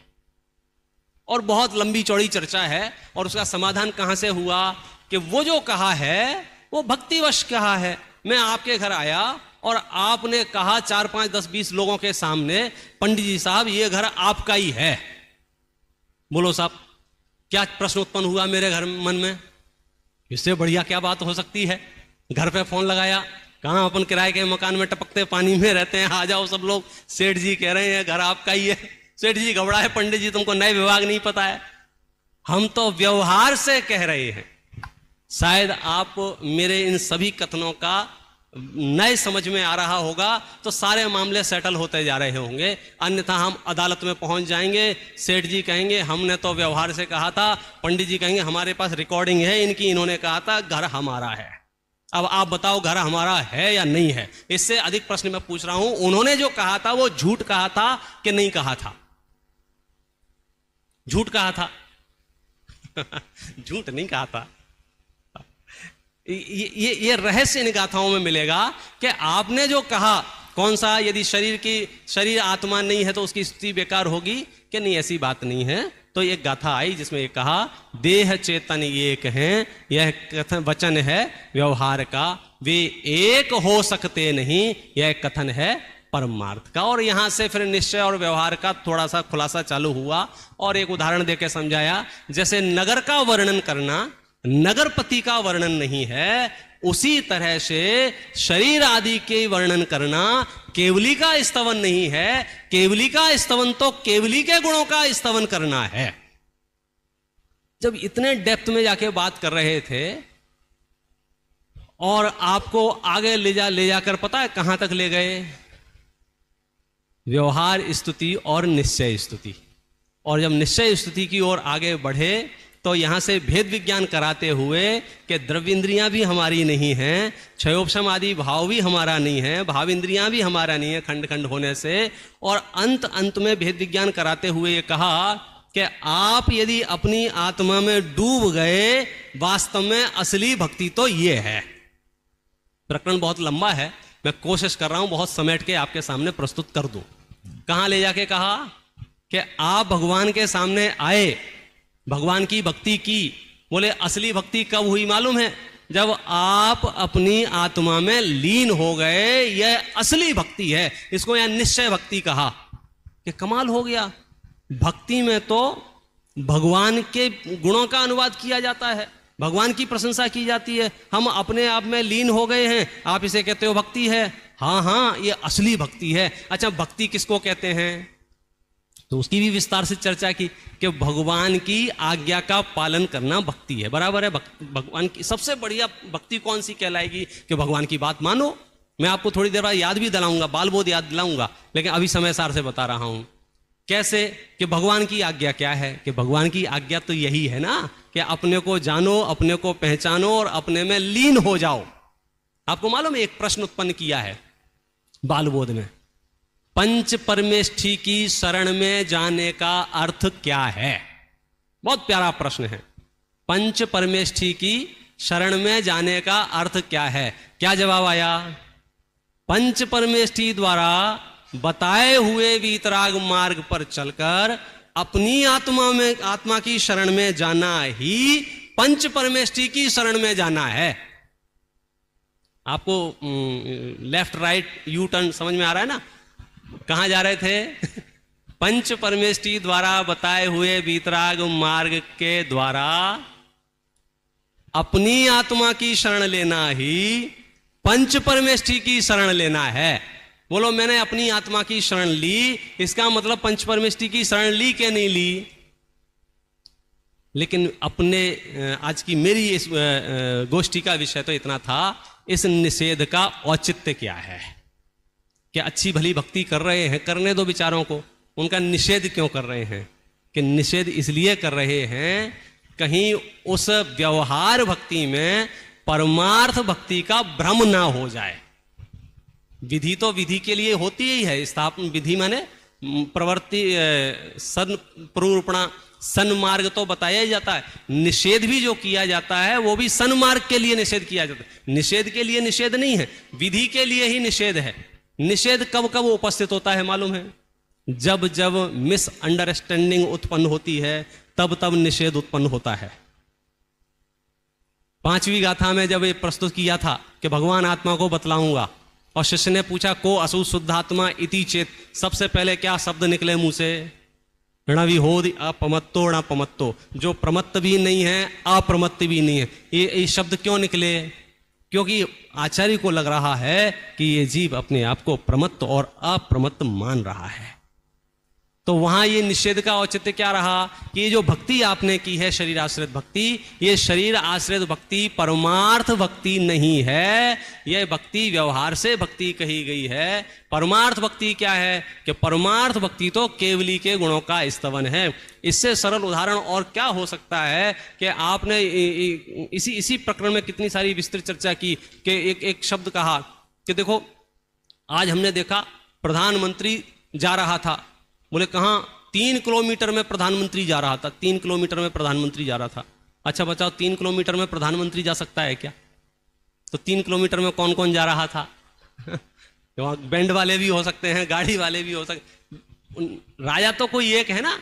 और बहुत लंबी चौड़ी चर्चा है। और उसका समाधान कहां से हुआ कि वो जो कहा है वो भक्तिवश कहा है। मैं आपके घर आया और आपने कहा 4, 5, 10, 20 लोगों के सामने, पंडित जी साहब ये घर आपका ही है। बोलो साहब, क्या प्रश्न उत्पन्न हुआ मेरे घर मन में? इससे बढ़िया क्या बात हो सकती है? घर पे फोन लगाया, कहाँ अपन किराए के मकान में टपकते पानी में रहते हैं, आ जाओ सब लोग, सेठ जी कह रहे हैं घर आपका ही है। सेठ जी घबराए, पंडित जी तुमको नए विभाग नहीं पता है। हम तो व्यवहार से कह रहे हैं। शायद आप मेरे इन सभी कथनों का नए समझ में आ रहा होगा तो सारे मामले सेटल होते जा रहे होंगे, अन्यथा हम अदालत में पहुंच जाएंगे। सेठ जी कहेंगे हमने तो व्यवहार से कहा था, पंडित जी कहेंगे हमारे पास रिकॉर्डिंग है इनकी, इन्होंने कहा था घर हमारा है। अब आप बताओ घर हमारा है या नहीं है? इससे अधिक प्रश्न मैं पूछ रहा हूं, उन्होंने जो कहा था वो झूठ कहा था कि नहीं कहा था? झूठ कहा था। झूठ नहीं कहा था। ये रहस्य इन गाथाओं में मिलेगा कि आपने जो कहा, कौन सा, यदि शरीर आत्मा नहीं है तो उसकी स्थिति बेकार होगी कि नहीं, ऐसी बात नहीं है। तो एक गाथा आई जिसमें ये कहा देह चेतन एक हैं, यह कथन वचन है व्यवहार का, वे एक हो सकते नहीं, यह कथन है परमार्थ का। और यहां से फिर निश्चय और व्यवहार का थोड़ा सा खुलासा चालू हुआ और एक उदाहरण देकर समझाया। जैसे नगर का वर्णन करना नगरपति का वर्णन नहीं है, उसी तरह से शरीर आदि के वर्णन करना केवली का स्तवन नहीं है। केवली का स्तवन तो केवली के गुणों का स्तवन करना है। जब इतने डेप्थ में जाके बात कर रहे थे और आपको आगे ले जाकर पता है कहां तक ले गए? व्यवहार स्तुति और निश्चय स्तुति। और जब निश्चय स्तुति की ओर आगे बढ़े तो यहां से भेद विज्ञान कराते हुए कि द्रव्य इंद्रियां भी हमारी नहीं हैं, क्षयोपशम आदि भाव भी हमारा नहीं है, भाव इंद्रियां भी हमारा नहीं है खंड खंड होने से। और अंत में भेद विज्ञान कराते हुए ये कहा कि आप यदि अपनी आत्मा में डूब गए, वास्तव में असली भक्ति तो ये है। प्रकरण बहुत लंबा है, मैं कोशिश कर रहा हूं बहुत समेट के आपके सामने प्रस्तुत कर दूं। कहां ले जाके कहा कि आप भगवान के सामने आए, भगवान की भक्ति की। बोले असली भक्ति कब हुई मालूम है? जब आप अपनी आत्मा में लीन हो गए, यह असली भक्ति है। इसको यहां निश्चय भक्ति कहा। कि कमाल हो गया, भक्ति में तो भगवान के गुणों का अनुवाद किया जाता है, भगवान की प्रशंसा की जाती है। हम अपने आप में लीन हो गए हैं, आप इसे कहते हो भक्ति है। हाँ, ये असली भक्ति है। अच्छा, भक्ति किसको कहते हैं? तो उसकी भी विस्तार से चर्चा की कि भगवान की आज्ञा का पालन करना भक्ति है। बराबर है। भगवान की सबसे बढ़िया भक्ति कौन सी कहलाएगी? कि भगवान की बात मानो। मैं आपको थोड़ी देर बाद याद भी दिलाऊंगा, बाल बोध याद दिलाऊंगा, लेकिन अभी समय सार से बता रहा हूं कैसे कि भगवान की आज्ञा क्या है। कि भगवान की आज्ञा तो यही है ना कि अपने को जानो, अपने को पहचानो और अपने में लीन हो जाओ। आपको मालूम है एक प्रश्न उत्पन्न किया है बाल बोध में, पंच परमेष्ठी की शरण में जाने का अर्थ क्या है? बहुत प्यारा प्रश्न है। पंच परमेष्ठी की शरण में जाने का अर्थ क्या है? क्या जवाब आया? पंच परमेष्ठी द्वारा बताए हुए वीतराग मार्ग पर चलकर अपनी आत्मा की शरण में जाना ही पंच परमेष्ठी की शरण में जाना है। आपको लेफ्ट राइट यू टर्न समझ में आ रहा है ना? कहां जा रहे थे? पंच परमेष्ठी द्वारा बताए हुए वीतराग मार्ग के द्वारा अपनी आत्मा की शरण लेना ही पंच परमेष्ठी की शरण लेना है। बोलो, मैंने अपनी आत्मा की शरण ली, इसका मतलब पंच परमेष्ठी की शरण ली कि नहीं ली? लेकिन अपने आज की मेरी इस गोष्ठी का विषय तो इतना था, इस निषेध का औचित्य क्या है? कि अच्छी भली भक्ति कर रहे हैं, करने दो विचारों को, उनका निषेध क्यों कर रहे हैं? कि निषेध इसलिए कर रहे हैं कहीं उस व्यवहार भक्ति में परमार्थ भक्ति का भ्रम ना हो जाए। विधि तो विधि के लिए होती ही है, स्थापन विधि माने प्रवृत्ति सन प्ररूपणा सन्मार्ग तो बताया ही जाता है। निषेध भी जो किया जाता है वो भी सन्मार्ग के लिए निषेध किया जाता है, निषेध के लिए निषेध नहीं है, विधि के लिए ही निषेध है। निषेध कब कब उपस्थित होता है मालूम है? जब जब मिसअंडरस्टैंडिंग उत्पन्न होती है तब तब निषेध उत्पन्न होता है। पांचवी गाथा में जब ये प्रस्तुत किया था कि भगवान आत्मा को बतलाऊंगा और शिष्य ने पूछा को असु शुद्धात्मा इति चेत, सबसे पहले क्या शब्द निकले मुंह से? णविहोदि अपमत्तो णपमत्तो, जो प्रमत्त भी नहीं है अप्रमत्त भी नहीं है। ये शब्द क्यों निकले? क्योंकि आचार्य को लग रहा है कि ये जीव अपने आप को प्रमत्त और अप्रमत्त मान रहा है। तो वहां ये निषेध का औचित्य क्या रहा कि ये जो भक्ति आपने की है शरीर आश्रित भक्ति, ये शरीर आश्रित भक्ति परमार्थ भक्ति नहीं है, यह भक्ति व्यवहार से भक्ति कही गई है। परमार्थ भक्ति क्या है कि परमार्थ भक्ति तो केवली के गुणों का स्तवन है। इससे सरल उदाहरण और क्या हो सकता है कि आपने इसी प्रकरण में कितनी सारी विस्तृत चर्चा की कि एक शब्द कहा कि देखो आज हमने देखा प्रधानमंत्री जा रहा था, बोले कहाँ? 3 किलोमीटर में प्रधानमंत्री जा रहा था, 3 किलोमीटर में प्रधानमंत्री जा रहा था। अच्छा बताओ 3 किलोमीटर में प्रधानमंत्री जा सकता है क्या? तो 3 किलोमीटर में कौन कौन जा रहा था? वहाँ बैंड वाले भी हो सकते हैं, गाड़ी वाले भी हो सकते। राजा तो कोई एक है ना,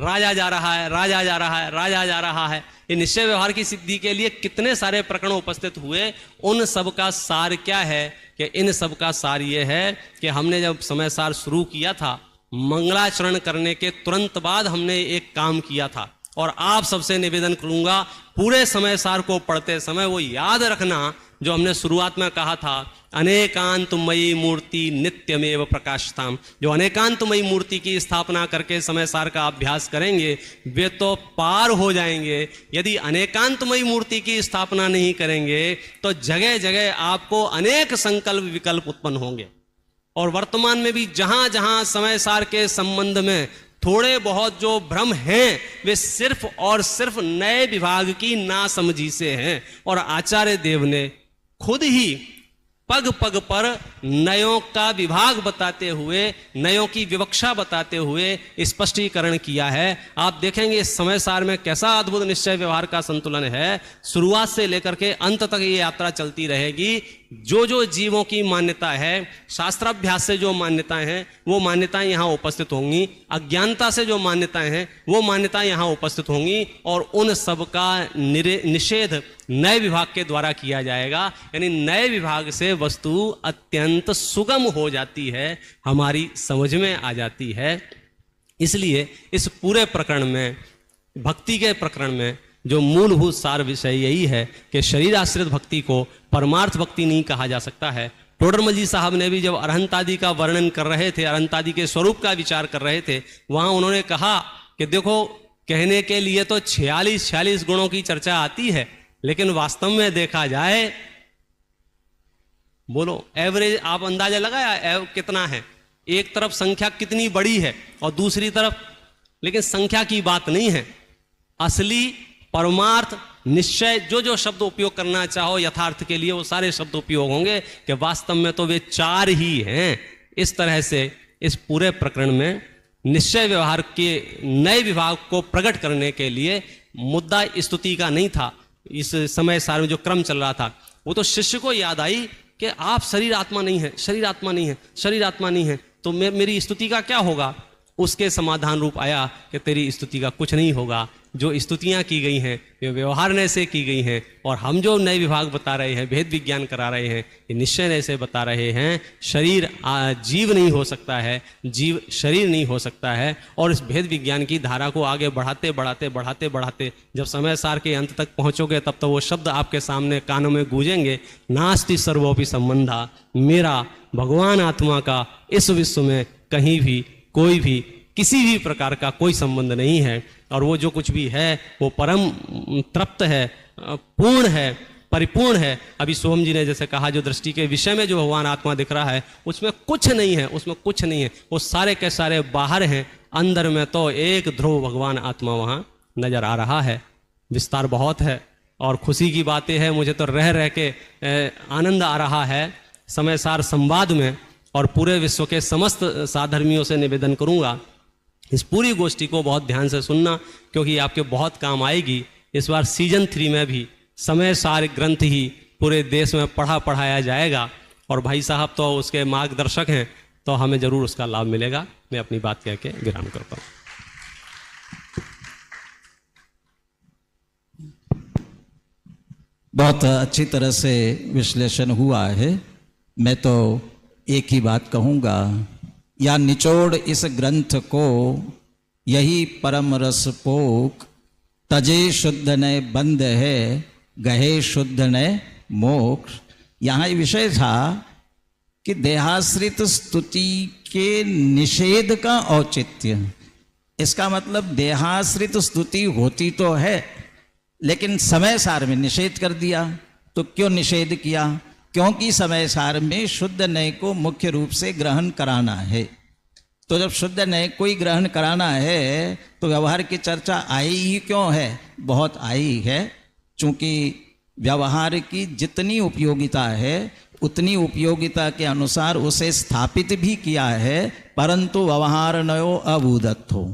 राजा जा रहा है, राजा जा रहा है, राजा जा रहा है। ये निश्चय व्यवहार की सिद्धि के लिए कितने सारे प्रकरण उपस्थित हुए, उन सब का सार क्या है कि इन सब का सार ये है कि हमने जब समय सार शुरू किया था, मंगलाचरण करने के तुरंत बाद हमने एक काम किया था। और आप सबसे निवेदन करूंगा पूरे समय सार को पढ़ते समय वो याद रखना जो हमने शुरुआत में कहा था, अनेकांतमयी मूर्ति नित्यमेव प्रकाशताम। जो अनेकांतमयी मूर्ति की स्थापना करके समय सार का अभ्यास करेंगे वे तो पार हो जाएंगे। यदि अनेकांतमयी मूर्ति की स्थापना नहीं करेंगे तो जगह जगह आपको अनेक संकल्प विकल्प उत्पन्न होंगे। और वर्तमान में भी जहां जहां समय सार के संबंध में थोड़े बहुत जो भ्रम हैं वे सिर्फ और सिर्फ नए विभाग की नासमझी से हैं। और आचार्य देव ने खुद ही पग पग पर नयों का विभाग बताते हुए, नयों की विवक्षा बताते हुए स्पष्टीकरण किया है। आप देखेंगे इस समय सार में कैसा अद्भुत निश्चय व्यवहार का संतुलन है। शुरुआत से लेकर के अंत तक ये यात्रा चलती रहेगी। जो जो जीवों की मान्यता है, शास्त्राभ्यास से जो मान्यताएं हैं वो मान्यताएं यहाँ उपस्थित होंगी, अज्ञानता से जो मान्यताएं हैं वो मान्यताएं यहाँ उपस्थित होंगी। और उन सब का निषेध नए विभाग के द्वारा किया जाएगा। यानी नए विभाग से वस्तु अत्यंत सुगम हो जाती है, हमारी समझ में आ जाती है। इसलिए इस पूरे प्रकरण में, भक्ति के प्रकरण में जो मूलभूत सार विषय यही है कि शरीर आश्रित भक्ति को परमार्थ भक्ति नहीं कहा जा सकता है। टोडरमल जी साहब ने भी जब अरहंतादि का वर्णन कर रहे थे, अरहंतादि के स्वरूप का विचार कर रहे थे, वहां उन्होंने कहा कि देखो कहने के लिए तो 46 गुणों की चर्चा आती है, लेकिन वास्तव में देखा जाए, बोलो एवरेज आप अंदाजा लगाया कितना है? एक तरफ संख्या कितनी बड़ी है और दूसरी तरफ, लेकिन संख्या की बात नहीं है। असली परमार्थ निश्चय जो जो शब्द उपयोग करना चाहो यथार्थ के लिए वो सारे शब्द उपयोग होंगे कि वास्तव में तो वे 4 ही हैं। इस तरह से इस पूरे प्रकरण में निश्चय व्यवहार के नए विभाग को प्रकट करने के लिए मुद्दा स्तुति का नहीं था। इस समय सार में जो क्रम चल रहा था वो तो शिष्य को याद आई कि आप शरीर आत्मा नहीं है, शरीर आत्मा नहीं है, शरीर आत्मा नहीं है, तो मेरी स्तुति का क्या होगा? उसके समाधान रूप आया कि तेरी स्तुति का कुछ नहीं होगा। जो स्तुतियां की गई हैं वे व्यवहार से की गई हैं, और हम जो नए विभाग बता रहे हैं, भेद विज्ञान करा रहे हैं, ये निश्चय से बता रहे हैं। शरीर जीव नहीं हो सकता है, जीव शरीर नहीं हो सकता है। और इस भेद विज्ञान की धारा को आगे बढ़ाते बढ़ाते बढ़ाते बढ़ाते जब समय सार के अंत तक पहुंचोगे तब तो वो शब्द आपके सामने कानों में गूंजेंगे, नास्ति सर्वोपि संबंधा, मेरा भगवान आत्मा का इस विश्व में कहीं भी कोई भी किसी भी प्रकार का कोई संबंध नहीं है। और वो जो कुछ भी है वो परम तृप्त है, पूर्ण है, परिपूर्ण है। अभी सोहम जी ने जैसे कहा, जो दृष्टि के विषय में जो भगवान आत्मा दिख रहा है उसमें कुछ नहीं है, उसमें कुछ नहीं है, वो सारे के सारे बाहर हैं। अंदर में तो एक ध्रुव भगवान आत्मा वहाँ नजर आ रहा है। विस्तार बहुत है और खुशी की बातें हैं। मुझे तो रह रह के आनंद आ रहा है समय सार संवाद में। और पूरे विश्व के समस्त साधर्मियों से निवेदन करूंगा इस पूरी गोष्ठी को बहुत ध्यान से सुनना, क्योंकि आपके बहुत काम आएगी। इस बार सीजन 3 में भी समय सार ग्रंथ ही पूरे देश में पढ़ाया जाएगा, और भाई साहब तो उसके मार्गदर्शक हैं, तो हमें जरूर उसका लाभ मिलेगा। मैं अपनी बात कह के विराम करता हूँ। बहुत अच्छी तरह से विश्लेषण हुआ है। मैं तो एक ही बात कहूँगा, या निचोड़ इस ग्रंथ को यही परम रस पोक, तजे शुद्ध ने बंद है, गहे शुद्ध ने मोक्ष। यहाँ ये विषय था कि देहाश्रित स्तुति के निषेध का औचित्य। इसका मतलब देहाश्रित स्तुति होती तो है, लेकिन समय सार में निषेध कर दिया। तो क्यों निषेध किया? क्योंकि समय सार में शुद्ध नय को मुख्य रूप से ग्रहण कराना है। तो जब शुद्ध नय को ही ग्रहण कराना है तो व्यवहार की चर्चा आई ही क्यों है? बहुत आई है, चूंकि व्यवहार की जितनी उपयोगिता है उतनी उपयोगिता के अनुसार उसे स्थापित भी किया है, परंतु व्यवहार नयो अभूदत्थो,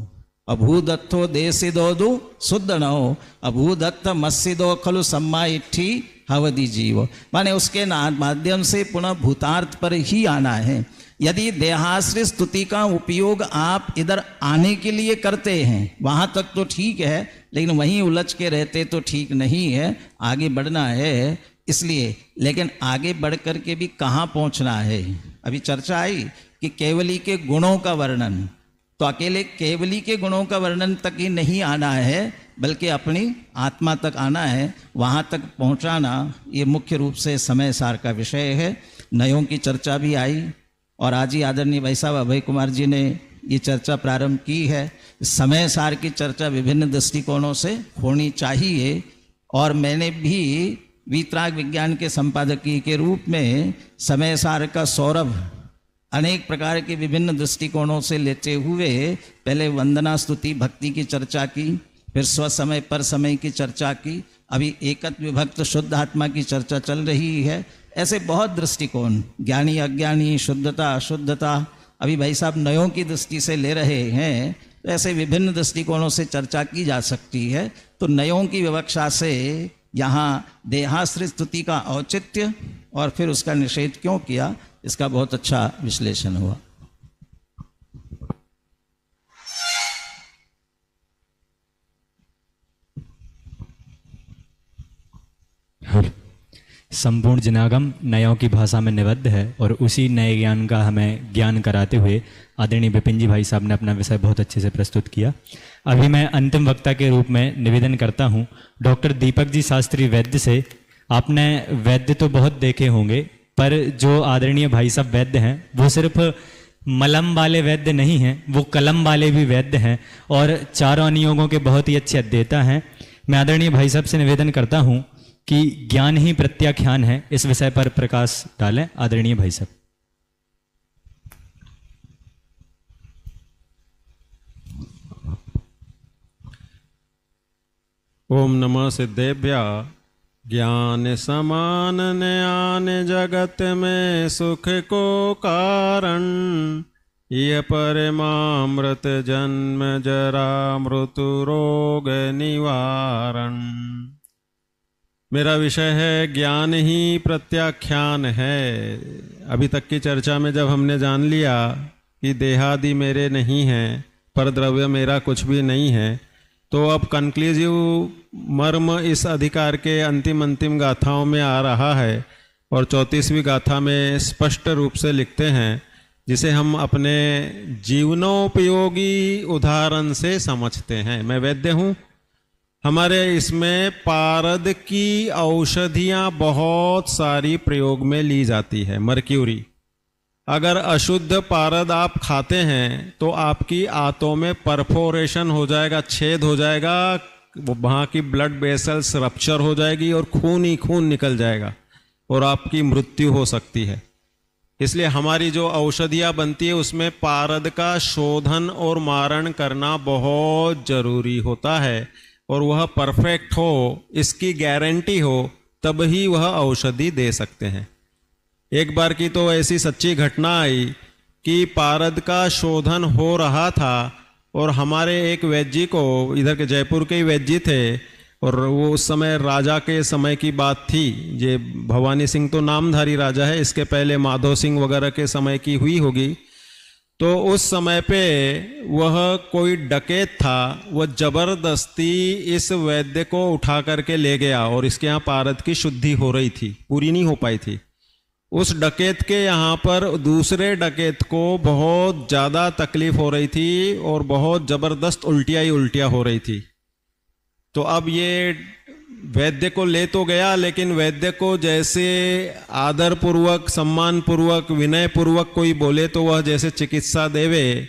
अभूदत्थो देसिदोदु शुद्ध नो, अभूदत्त मस्सिदो खलु सम्मा इट्ठी हवदि जीव। माने उसके माध्यम से पुनः भूतार्थ पर ही आना है। यदि देहाश्रित स्तुति का उपयोग आप इधर आने के लिए करते हैं वहाँ तक तो ठीक है, लेकिन वहीं उलझ के रहते तो ठीक नहीं है, आगे बढ़ना है इसलिए। लेकिन आगे बढ़ कर के भी कहाँ पहुँचना है? अभी चर्चा आई कि केवली के गुणों का वर्णन, तो अकेले केवली के गुणों का वर्णन तक ही नहीं आना है, बल्कि अपनी आत्मा तक आना है। वहाँ तक पहुँचाना ये मुख्य रूप से समय सार का विषय है। नयों की चर्चा भी आई और आज ही आदरणीय भाई साहब अभय कुमार जी ने ये चर्चा प्रारंभ की है। समय सार की चर्चा विभिन्न दृष्टिकोणों से होनी चाहिए, और मैंने भी वीतराग विज्ञान के संपादकीय के रूप में समय सार का सौरभ अनेक प्रकार के विभिन्न दृष्टिकोणों से लेते हुए पहले वंदना स्तुति भक्ति की चर्चा की, फिर स्वसमय पर समय की चर्चा की, अभी एकत विभक्त शुद्ध आत्मा की चर्चा चल रही है। ऐसे बहुत दृष्टिकोण, ज्ञानी अज्ञानी, शुद्धता अशुद्धता, अभी भाई साहब नयों की दृष्टि से ले रहे हैं, तो ऐसे विभिन्न दृष्टिकोणों से चर्चा की जा सकती है। तो नयों की विवक्षा से यहाँ देहाश्रित स्तुति का औचित्य और फिर उसका निषेध क्यों किया, इसका बहुत अच्छा विश्लेषण हुआ। संपूर्ण जनागम नयों की भाषा में निबद्ध है और उसी नए ज्ञान का हमें ज्ञान कराते हुए आदरणीय विपिन जी भाई साहब ने अपना विषय बहुत अच्छे से प्रस्तुत किया। अभी मैं अंतिम वक्ता के रूप में निवेदन करता हूं डॉक्टर दीपक जी शास्त्री वैद्य से। आपने वैद्य तो बहुत देखे होंगे, पर जो आदरणीय भाई साहब वैद्य हैं वो सिर्फ मलम वाले वैद्य नहीं हैं, वो कलम वाले भी वैद्य हैं और चारों नियोगों के बहुत ही अच्छे अध्येता हैं। मैं आदरणीय भाई साहब से निवेदन करता हूं कि ज्ञान ही प्रत्याख्यान है, इस विषय पर प्रकाश डालें आदरणीय भाई साहब। ओम नमः सिद्धेभ्या। ज्ञान समान न्यान जगत में सुख को कारण, यह परमामृत जन्म जरा मृत्यु रोग निवारण। मेरा विषय है ज्ञान ही प्रत्याख्यान है। अभी तक की चर्चा में जब हमने जान लिया कि देहादि मेरे नहीं हैं, पर द्रव्य मेरा कुछ भी नहीं है, तो अब कंक्लूसिव मर्म इस अधिकार के अंतिम गाथाओं में आ रहा है और 34वीं गाथा में स्पष्ट रूप से लिखते हैं, जिसे हम अपने जीवनोपयोगी उदाहरण से समझते हैं। मैं वैद्य हूँ, हमारे इसमें पारद की औषधियाँ बहुत सारी प्रयोग में ली जाती है। मर्क्यूरी, अगर अशुद्ध पारद आप खाते हैं तो आपकी आंतों में परफोरेशन हो जाएगा, छेद हो जाएगा, वहाँ की ब्लड वेसल्स रप्चर हो जाएगी और खून ही खून निकल जाएगा और आपकी मृत्यु हो सकती है। इसलिए हमारी जो औषधियाँ बनती है उसमें पारद का शोधन और मारण करना बहुत जरूरी होता है, और वह परफेक्ट हो, इसकी गारंटी हो, तब ही वह औषधि दे सकते हैं। एक बार की तो ऐसी सच्ची घटना आई कि पारद का शोधन हो रहा था और हमारे एक वैद्य जी को, इधर के जयपुर के ही वैद्य जी थे, और वो उस समय राजा के समय की बात थी। ये भवानी सिंह तो नामधारी राजा है, इसके पहले माधो सिंह वगैरह के समय की हुई होगी। तो उस समय पे वह कोई डकैत था, वह जबरदस्ती इस वैद्य को उठा करके ले गया और इसके यहाँ पारद की शुद्धि हो रही थी, पूरी नहीं हो पाई थी। उस डकैत के यहाँ पर दूसरे डकैत को बहुत ज़्यादा तकलीफ हो रही थी और बहुत ज़बरदस्त उल्टियाँ ही उल्टियाँ हो रही थी। तो अब ये वैद्य को ले तो गया, लेकिन वैद्य को जैसे आदर पूर्वक, सम्मान पूर्वक, विनय पूर्वक कोई बोले तो वह जैसे चिकित्सा देवे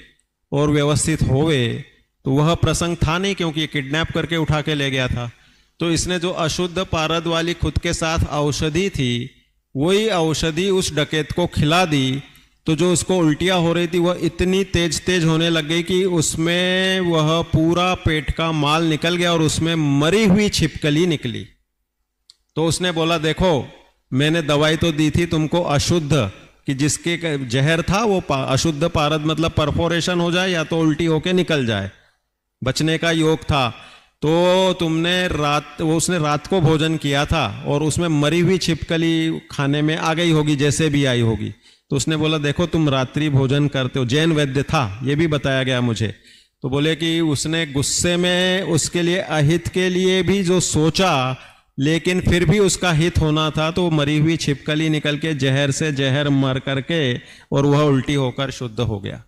और व्यवस्थित होवे, तो वह प्रसंग था नहीं, क्योंकि ये किडनैप करके उठा के ले गया था। तो इसने जो अशुद्ध पारद वाली खुद के साथ औषधि थी, वही औषधि उस डकैत को खिला दी। तो जो उसको उल्टियाँ हो रही थी वह इतनी तेज तेज होने लग गई कि उसमें वह पूरा पेट का माल निकल गया और उसमें मरी हुई छिपकली निकली। तो उसने बोला, देखो मैंने दवाई तो दी थी तुमको अशुद्ध, कि जिसके जहर था वो अशुद्ध पारद मतलब परफोरेशन हो जाए या तो उल्टी होके निकल जाए, बचने का योग था। तो तुमने उसने रात को भोजन किया था और उसमें मरी हुई छिपकली खाने में आ गई होगी, जैसे भी आई होगी। तो उसने बोला, देखो तुम रात्रि भोजन करते हो। जैन वैद्य था, ये भी बताया गया मुझे। तो बोले कि उसने गुस्से में उसके लिए अहित के लिए भी जो सोचा, लेकिन फिर भी उसका हित होना था, तो मरी हुई छिपकली निकल के जहर से जहर मर करके और वह उल्टी होकर शुद्ध हो गया।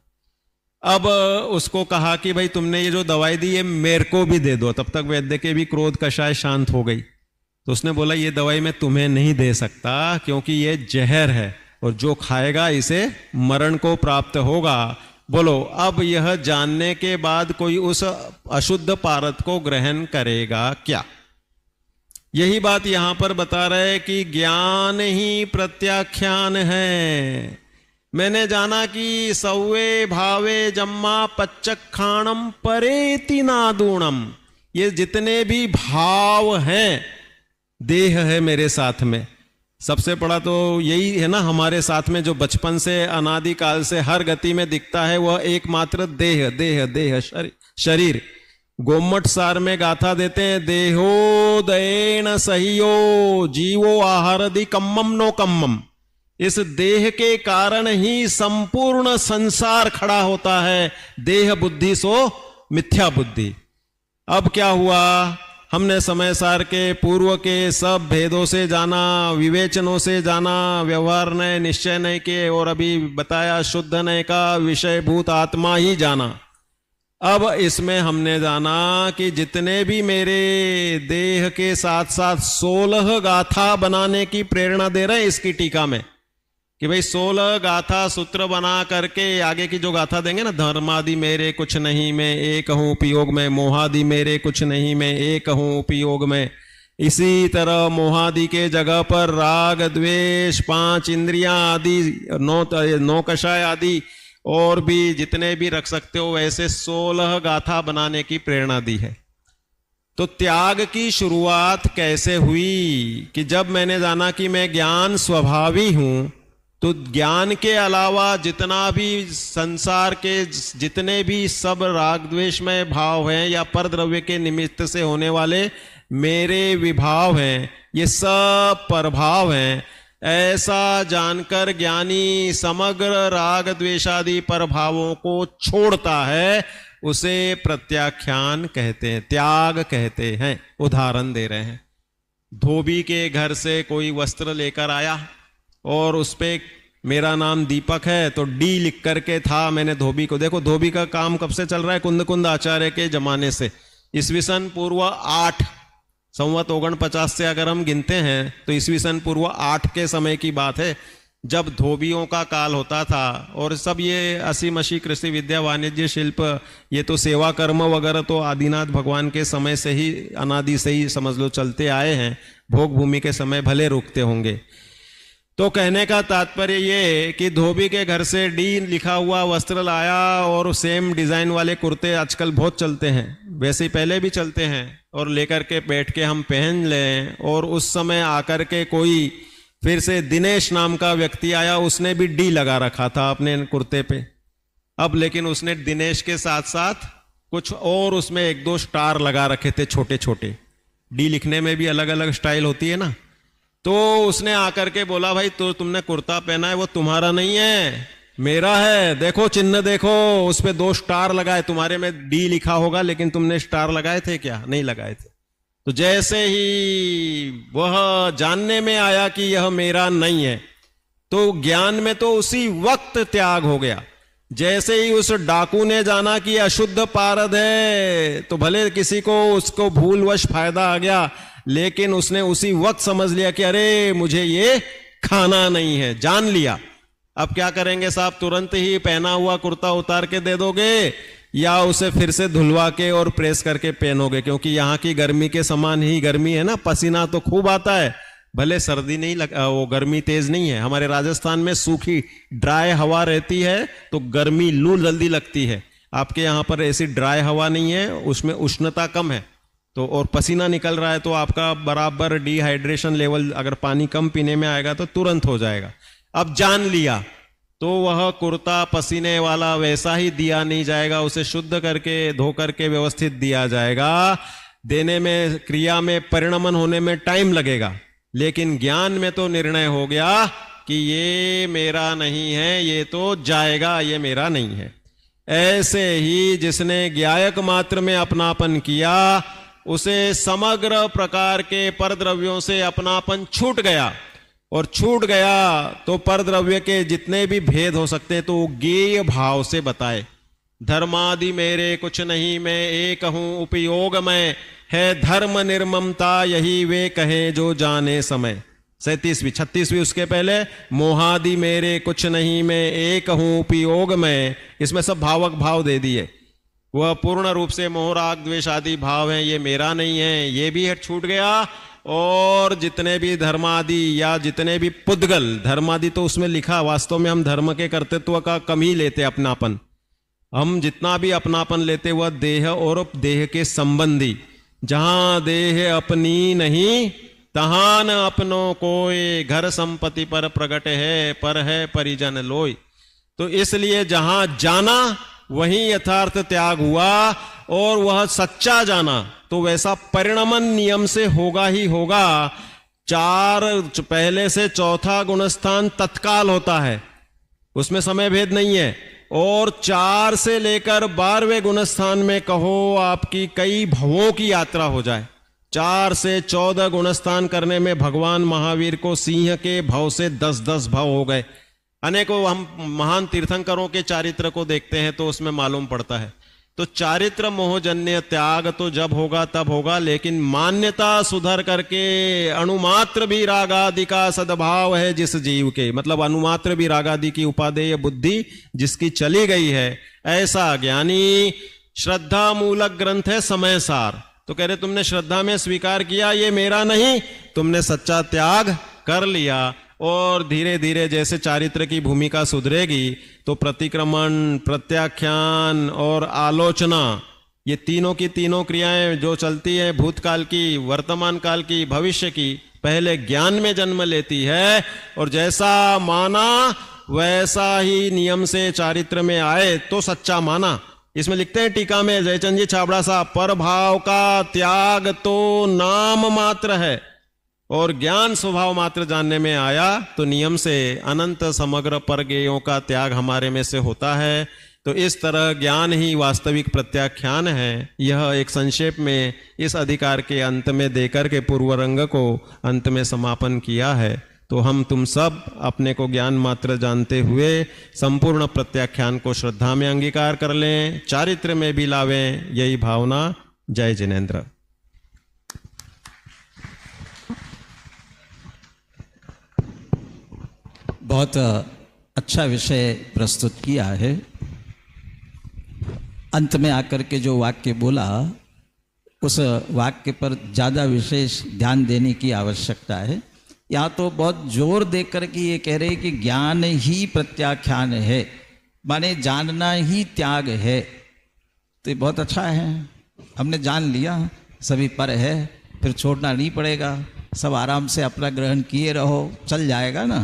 अब उसको कहा कि भाई तुमने ये जो दवाई दी ये मेरे को भी दे दो। तब तक वैद्य के भी क्रोध कषाय शांत हो गई। तो उसने बोला, ये दवाई मैं तुम्हें नहीं दे सकता, क्योंकि ये जहर है और जो खाएगा इसे मरण को प्राप्त होगा। बोलो, अब यह जानने के बाद कोई उस अशुद्ध पारद को ग्रहण करेगा क्या? यही बात यहां पर बता रहे कि ज्ञान ही प्रत्याख्यान है। मैंने जाना कि सौवे भावे जम्मा पच्चखाणम परेति नादूणम, ये जितने भी भाव हैं, देह है मेरे साथ में। सबसे बड़ा तो यही है ना हमारे साथ में, जो बचपन से अनादिकाल से हर गति में दिखता है, वह एकमात्र देह देह देह शरीर। गोमट सार में गाथा देते हैं, देहो दयेन सहियो जीवो आहारदि कम्मम नो कम्मम। इस देह के कारण ही संपूर्ण संसार खड़ा होता है। देह बुद्धि सो मिथ्या बुद्धि। अब क्या हुआ, हमने समय सार के पूर्व के सब भेदों से जाना, विवेचनों से जाना, व्यवहार नय निश्चय नय के, और अभी बताया शुद्ध नय का विषयभूत आत्मा ही जाना। अब इसमें हमने जाना कि जितने भी मेरे देह के साथ साथ 16 गाथा बनाने की प्रेरणा दे रहे हैं इसकी टीका में, कि भाई 16 गाथा सूत्र बना करके आगे की जो गाथा देंगे ना, धर्मादि मेरे कुछ नहीं मैं एक हूं उपयोग में, मोहादि मेरे कुछ नहीं मैं एक हूं उपयोग में। इसी तरह मोहादि के जगह पर राग द्वेष 5 इंद्रियां आदि 9 कषाय आदि और भी जितने भी रख सकते हो, वैसे 16 गाथा बनाने की प्रेरणा दी है। तो त्याग की शुरुआत कैसे हुई कि जब मैंने जाना कि मैं ज्ञान स्वभावी हूं, तो ज्ञान के अलावा जितना भी संसार के जितने भी सब राग द्वेष में भाव हैं या पर द्रव्य के निमित्त से होने वाले मेरे विभाव हैं, ये सब प्रभाव हैं। ऐसा जानकर ज्ञानी समग्र राग द्वेषादि प्रभावों को छोड़ता है, उसे प्रत्याख्यान कहते हैं, त्याग कहते हैं। उदाहरण दे रहे हैं, धोबी के घर से कोई वस्त्र लेकर आया और उस पे मेरा नाम दीपक है तो डी लिख करके था। मैंने धोबी को, देखो धोबी का काम कब से चल रहा है, कुंद आचार्य के जमाने से, ईस्वीसन पूर्व 8 संवत 49 से अगर हम गिनते हैं तो ईस्वीसन पूर्व 8 के समय की बात है, जब धोबियों का काल होता था। और सब ये असी मसी कृषि विद्या वाणिज्य शिल्प, ये तो सेवा कर्म वगैरह तो आदिनाथ भगवान के समय से ही, अनादि से ही समझ लो चलते आए हैं। भोग भूमि के समय भले रुकते होंगे। तो कहने का तात्पर्य ये कि धोबी के घर से डी लिखा हुआ वस्त्र लाया और सेम डिजाइन वाले कुर्ते आजकल बहुत चलते हैं, वैसे ही पहले भी चलते हैं, और लेकर के बैठ के हम पहन लें। और उस समय आकर के कोई फिर से दिनेश नाम का व्यक्ति आया, उसने भी डी लगा रखा था अपने कुर्ते पे। अब लेकिन उसने दिनेश के साथ साथ कुछ और उसमें 1-2 स्टार लगा रखे थे छोटे छोटे। डी लिखने में भी अलग अलग स्टाइल होती है ना। तो उसने आकर के बोला, भाई तो तुमने कुर्ता पहना है वो तुम्हारा नहीं है, मेरा है, देखो चिन्ह देखो, उस पे 2 स्टार लगाए, तुम्हारे में डी लिखा होगा लेकिन तुमने स्टार लगाए थे क्या? नहीं लगाए थे। तो जैसे ही वह जानने में आया कि यह मेरा नहीं है, तो ज्ञान में तो उसी वक्त त्याग हो गया। जैसे ही उस डाकू ने जाना कि अशुद्ध पारद है, तो भले किसी को उसको भूलवश फायदा आ गया, लेकिन उसने उसी वक्त समझ लिया कि अरे मुझे ये खाना नहीं है, जान लिया। अब क्या करेंगे साहब, तुरंत ही पहना हुआ कुर्ता उतार के दे दोगे या उसे फिर से धुलवा के और प्रेस करके पहनोगे? क्योंकि यहाँ की गर्मी के समान ही गर्मी है ना, पसीना तो खूब आता है, भले सर्दी नहीं वो गर्मी तेज नहीं है। हमारे राजस्थान में सूखी ड्राई हवा रहती है तो गर्मी लू जल्दी लगती है। आपके यहाँ पर ऐसी ड्राई हवा नहीं है, उसमें उष्णता कम है, तो और पसीना निकल रहा है तो आपका बराबर डिहाइड्रेशन लेवल अगर पानी कम पीने में आएगा तो तुरंत हो जाएगा। अब जान लिया तो वह कुर्ता पसीने वाला वैसा ही दिया नहीं जाएगा, उसे शुद्ध करके धो करके व्यवस्थित दिया जाएगा। देने में, क्रिया में, परिणमन होने में टाइम लगेगा, लेकिन ज्ञान में तो निर्णय हो गया कि ये मेरा नहीं है, ये तो जाएगा, ये मेरा नहीं है। ऐसे ही जिसने ज्ञायक मात्र में अपनापन किया, उसे समग्र प्रकार के परद्रव्यों से अपनापन छूट गया, और छूट गया तो परद्रव्य के जितने भी भेद हो सकते तो ज्ञेय भाव से बताए। धर्मादि मेरे कुछ नहीं, मैं एक हूं उपयोग में, है धर्म निर्ममता यही वे कहे जो जाने समय। 37वीं 36वीं उसके पहले, मोहादि मेरे कुछ नहीं, मैं एक हूं उपयोग में, इसमें सब भावक भाव दे दिए। वह पूर्ण रूप से मोह राग द्वेष आदि भाव हैं, ये मेरा नहीं है, ये भी है, छूट गया। और जितने भी धर्मादि या जितने भी पुद्गल, धर्मादि तो उसमें लिखा, वास्तव में हम धर्म के कर्तृत्व का कम ही लेते अपनापन। हम जितना भी अपनापन लेते वह देह और देह के संबंधी। जहां देह अपनी नहीं तहां न अपनों कोय, घर संपत्ति पर प्रगट है, पर है परिजन लोय। तो इसलिए जहां जाना वहीं यथार्थ त्याग हुआ, और वह सच्चा जाना तो वैसा परिणमन नियम से होगा ही होगा। 4 पहले से चौथा गुणस्थान तत्काल होता है, उसमें समय भेद नहीं है, और 4 से लेकर 12वें गुणस्थान में कहो आपकी कई भवों की यात्रा हो जाए। 4 से 14 गुणस्थान करने में भगवान महावीर को सिंह के भव से 10-10 भव हो गए। अनेकों हम महान तीर्थंकरों के चारित्र को देखते हैं तो उसमें मालूम पड़ता है। तो चारित्र मोहजन्य त्याग तो जब होगा तब होगा, लेकिन मान्यता सुधर करके अणुमात्र भी रागादि का सद्भाव है जिस जीव के, मतलब अणुमात्र भी रागादि की उपादेय बुद्धि जिसकी चली गई है, ऐसा ज्ञानी। श्रद्धा मूलक ग्रंथ है समय सार। तो कह रहे तुमने श्रद्धा में स्वीकार किया ये मेरा नहीं, तुमने सच्चा त्याग कर लिया, और धीरे धीरे जैसे चारित्र की भूमिका सुधरेगी तो प्रतिक्रमण, प्रत्याख्यान और आलोचना, ये तीनों की तीनों क्रियाएं जो चलती है, भूतकाल की, वर्तमान काल की, भविष्य की, पहले ज्ञान में जन्म लेती है, और जैसा माना वैसा ही नियम से चारित्र में आए तो सच्चा माना। इसमें लिखते हैं टीका में जयचंद जी छाबड़ा साहब, पर भाव का त्याग तो नाम मात्र है, और ज्ञान स्वभाव मात्र जानने में आया तो नियम से अनंत समग्र परगेयों का त्याग हमारे में से होता है। तो इस तरह ज्ञान ही वास्तविक प्रत्याख्यान है। यह एक संक्षेप में इस अधिकार के अंत में देकर के पूर्व रंग को अंत में समापन किया है। तो हम तुम सब अपने को ज्ञान मात्र जानते हुए संपूर्ण प्रत्याख्यान को श्रद्धा में अंगीकार कर लें, चारित्र में भी लावें, यही भावना। जय जिनेन्द्र। बहुत अच्छा विषय प्रस्तुत किया है। अंत में आकर के जो वाक्य बोला, उस वाक्य पर ज़्यादा विशेष ध्यान देने की आवश्यकता है। यहाँ तो बहुत जोर देकर के ये कह रहे कि ज्ञान ही प्रत्याख्यान है, माने जानना ही त्याग है। तो ये बहुत अच्छा है, हमने जान लिया सभी पर है, फिर छोड़ना नहीं पड़ेगा, सब आराम से अपना ग्रहण किए रहो, चल जाएगा ना।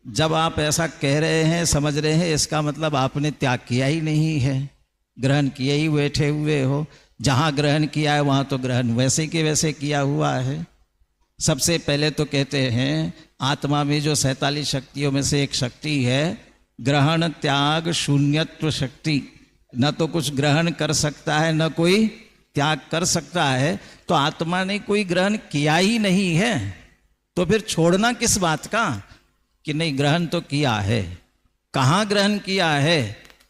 जब आप ऐसा कह रहे हैं, समझ रहे हैं, इसका मतलब आपने त्याग किया ही नहीं है, ग्रहण किए ही बैठे हुए हो। जहाँ ग्रहण किया है वहाँ तो ग्रहण वैसे के वैसे किया हुआ है। सबसे पहले तो कहते हैं आत्मा में जो 47 शक्तियों में से एक शक्ति है ग्रहण त्याग शून्यत्व शक्ति, न तो कुछ ग्रहण कर सकता है न कोई त्याग कर सकता है। तो आत्मा ने कोई ग्रहण किया ही नहीं है, तो फिर छोड़ना किस बात का। कि नहीं, ग्रहण तो किया है। कहाँ ग्रहण किया है?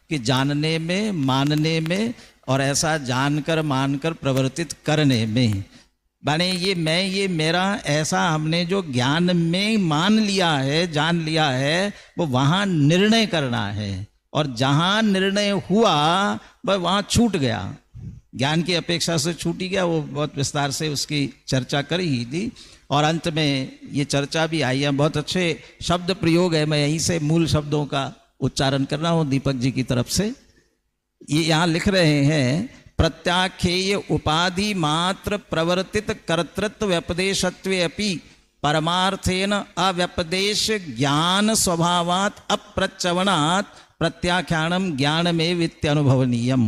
कि जानने में, मानने में और ऐसा जानकर मानकर प्रवर्तित करने में। माने ये मैं, ये मेरा, ऐसा हमने जो ज्ञान में मान लिया है, जान लिया है, वो वहाँ निर्णय करना है। और जहाँ निर्णय हुआ वह वहाँ छूट गया, ज्ञान की अपेक्षा से छूट ही गया। वो बहुत विस्तार से उसकी चर्चा करी ही थी और अंत में ये चर्चा भी आई है। बहुत अच्छे शब्द प्रयोग है, मैं यहीं से मूल शब्दों का उच्चारण कर रहा हूँ दीपक जी की तरफ से। ये यहाँ लिख रहे हैं, प्रत्याख्येय उपाधि मात्र प्रवर्तित कर्तृत्व व्यपदेशत्वे अपि परमार्थेन अव्यपदेश ज्ञान स्वभावात् अप्रच्यवनात् प्रत्याख्यानम ज्ञानमेव वित्यनुभवनीयम।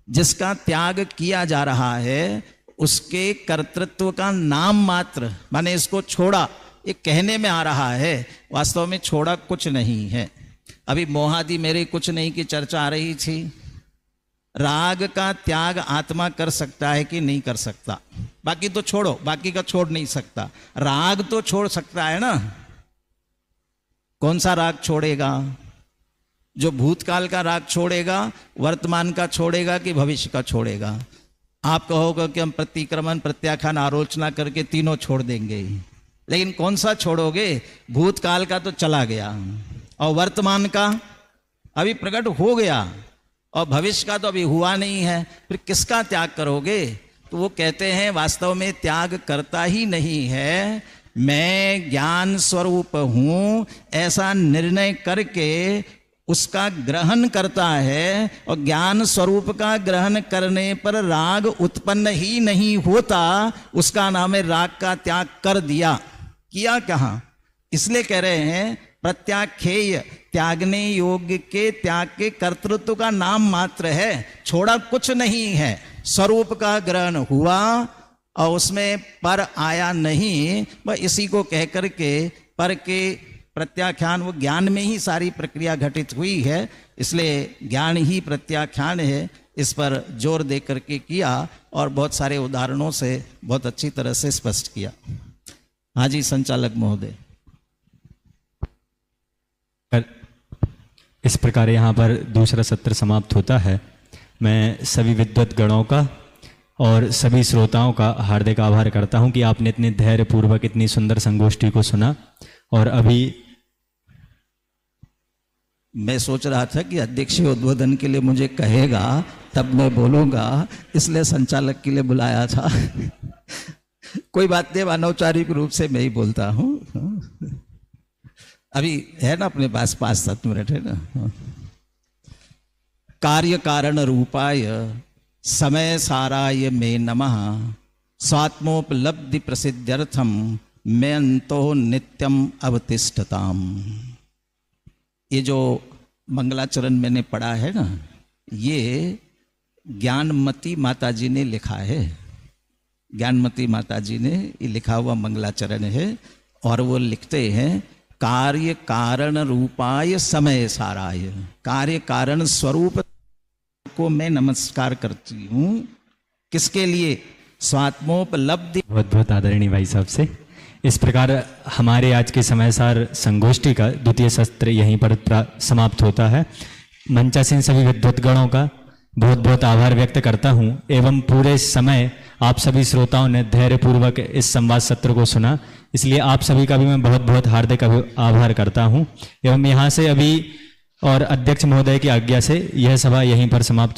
जिसका त्याग किया जा रहा है उसके कर्तृत्व का नाम मात्र, माने इसको छोड़ा, ये कहने में आ रहा है, वास्तव में छोड़ा कुछ नहीं है। अभी मोहादि मेरे कुछ नहीं की चर्चा आ रही थी। राग का त्याग आत्मा कर सकता है कि नहीं कर सकता? बाकी तो छोड़ो, बाकी का छोड़ नहीं सकता, राग तो छोड़ सकता है ना। कौन सा राग छोड़ेगा? जो भूतकाल का राग छोड़ेगा, वर्तमान का छोड़ेगा कि भविष्य का छोड़ेगा? आप कहोगे कि हम प्रतिक्रमण, प्रत्याख्यान, आलोचना करके तीनों छोड़ देंगे, लेकिन कौन सा छोड़ोगे? भूतकाल का तो चला गया और वर्तमान का अभी प्रकट हो गया और भविष्य का तो अभी हुआ नहीं है, फिर किसका त्याग करोगे? तो वो कहते हैं वास्तव में त्याग करता ही नहीं है, मैं ज्ञान स्वरूप हूँ ऐसा निर्णय करके उसका ग्रहण करता है। और ज्ञान स्वरूप का ग्रहण करने पर राग उत्पन्न ही नहीं होता, उसका नाम है राग का त्याग कर दिया। किया कहाँ? इसलिए कह रहे हैं प्रत्याख्येय, त्यागने योग्य के त्याग के कर्तृत्व का नाम मात्र है, छोड़ा कुछ नहीं है। स्वरूप का ग्रहण हुआ और उसमें पर आया नहीं, वह इसी को कह करके पर के प्रत्याख्यान, वो ज्ञान में ही सारी प्रक्रिया घटित हुई है, इसलिए ज्ञान ही प्रत्याख्यान है। इस पर जोर दे करके किया और बहुत सारे उदाहरणों से बहुत अच्छी तरह से स्पष्ट किया। हाँ जी संचालक महोदय। इस प्रकार यहाँ पर दूसरा सत्र समाप्त होता है। मैं सभी विद्वत गणों का और सभी श्रोताओं का हार्दिक आभार करता हूँ कि आपने इतने धैर्यपूर्वक इतनी सुंदर संगोष्ठी को सुना। और अभी मैं सोच रहा था कि अध्यक्ष उद्बोधन के लिए मुझे कहेगा तब मैं बोलूँगा, इसलिए संचालक के लिए बुलाया था। कोई बात नहीं, अनौपचारिक रूप से मैं ही बोलता हूँ। अभी है ना अपने पास 5-7 मिनट है ना। कार्य कारण रूपाय समय साराय मे नमः स्वात्मोपलब्धि प्रसिद्ध्यर्थम मैं अंतो नित्यम अवतिष्ठताम। ये जो मंगलाचरण मैंने पढ़ा है ना, ये ज्ञानमती माता जी ने लिखा है। ज्ञानमती माता जी ने ये लिखा हुआ मंगलाचरण है और वो लिखते हैं कार्य कारण रूपाय समय साराय। कार्य कारण स्वरूप को मैं नमस्कार करती हूँ। किसके लिए? स्वात्मोपलब्धि। बहुत बहुत आदरणीय भाई साहब से। इस प्रकार हमारे आज के समयसार संगोष्ठी का द्वितीय सत्र यहीं पर समाप्त होता है। मंचासीन सभी विद्वतगणों का बहुत बहुत आभार व्यक्त करता हूँ एवं पूरे समय आप सभी श्रोताओं ने धैर्यपूर्वक इस संवाद सत्र को सुना, इसलिए आप सभी का भी मैं बहुत बहुत हार्दिक आभार करता हूँ। एवं यहाँ से अभी और अध्यक्ष महोदय की आज्ञा से यह सभा यहीं पर समाप्त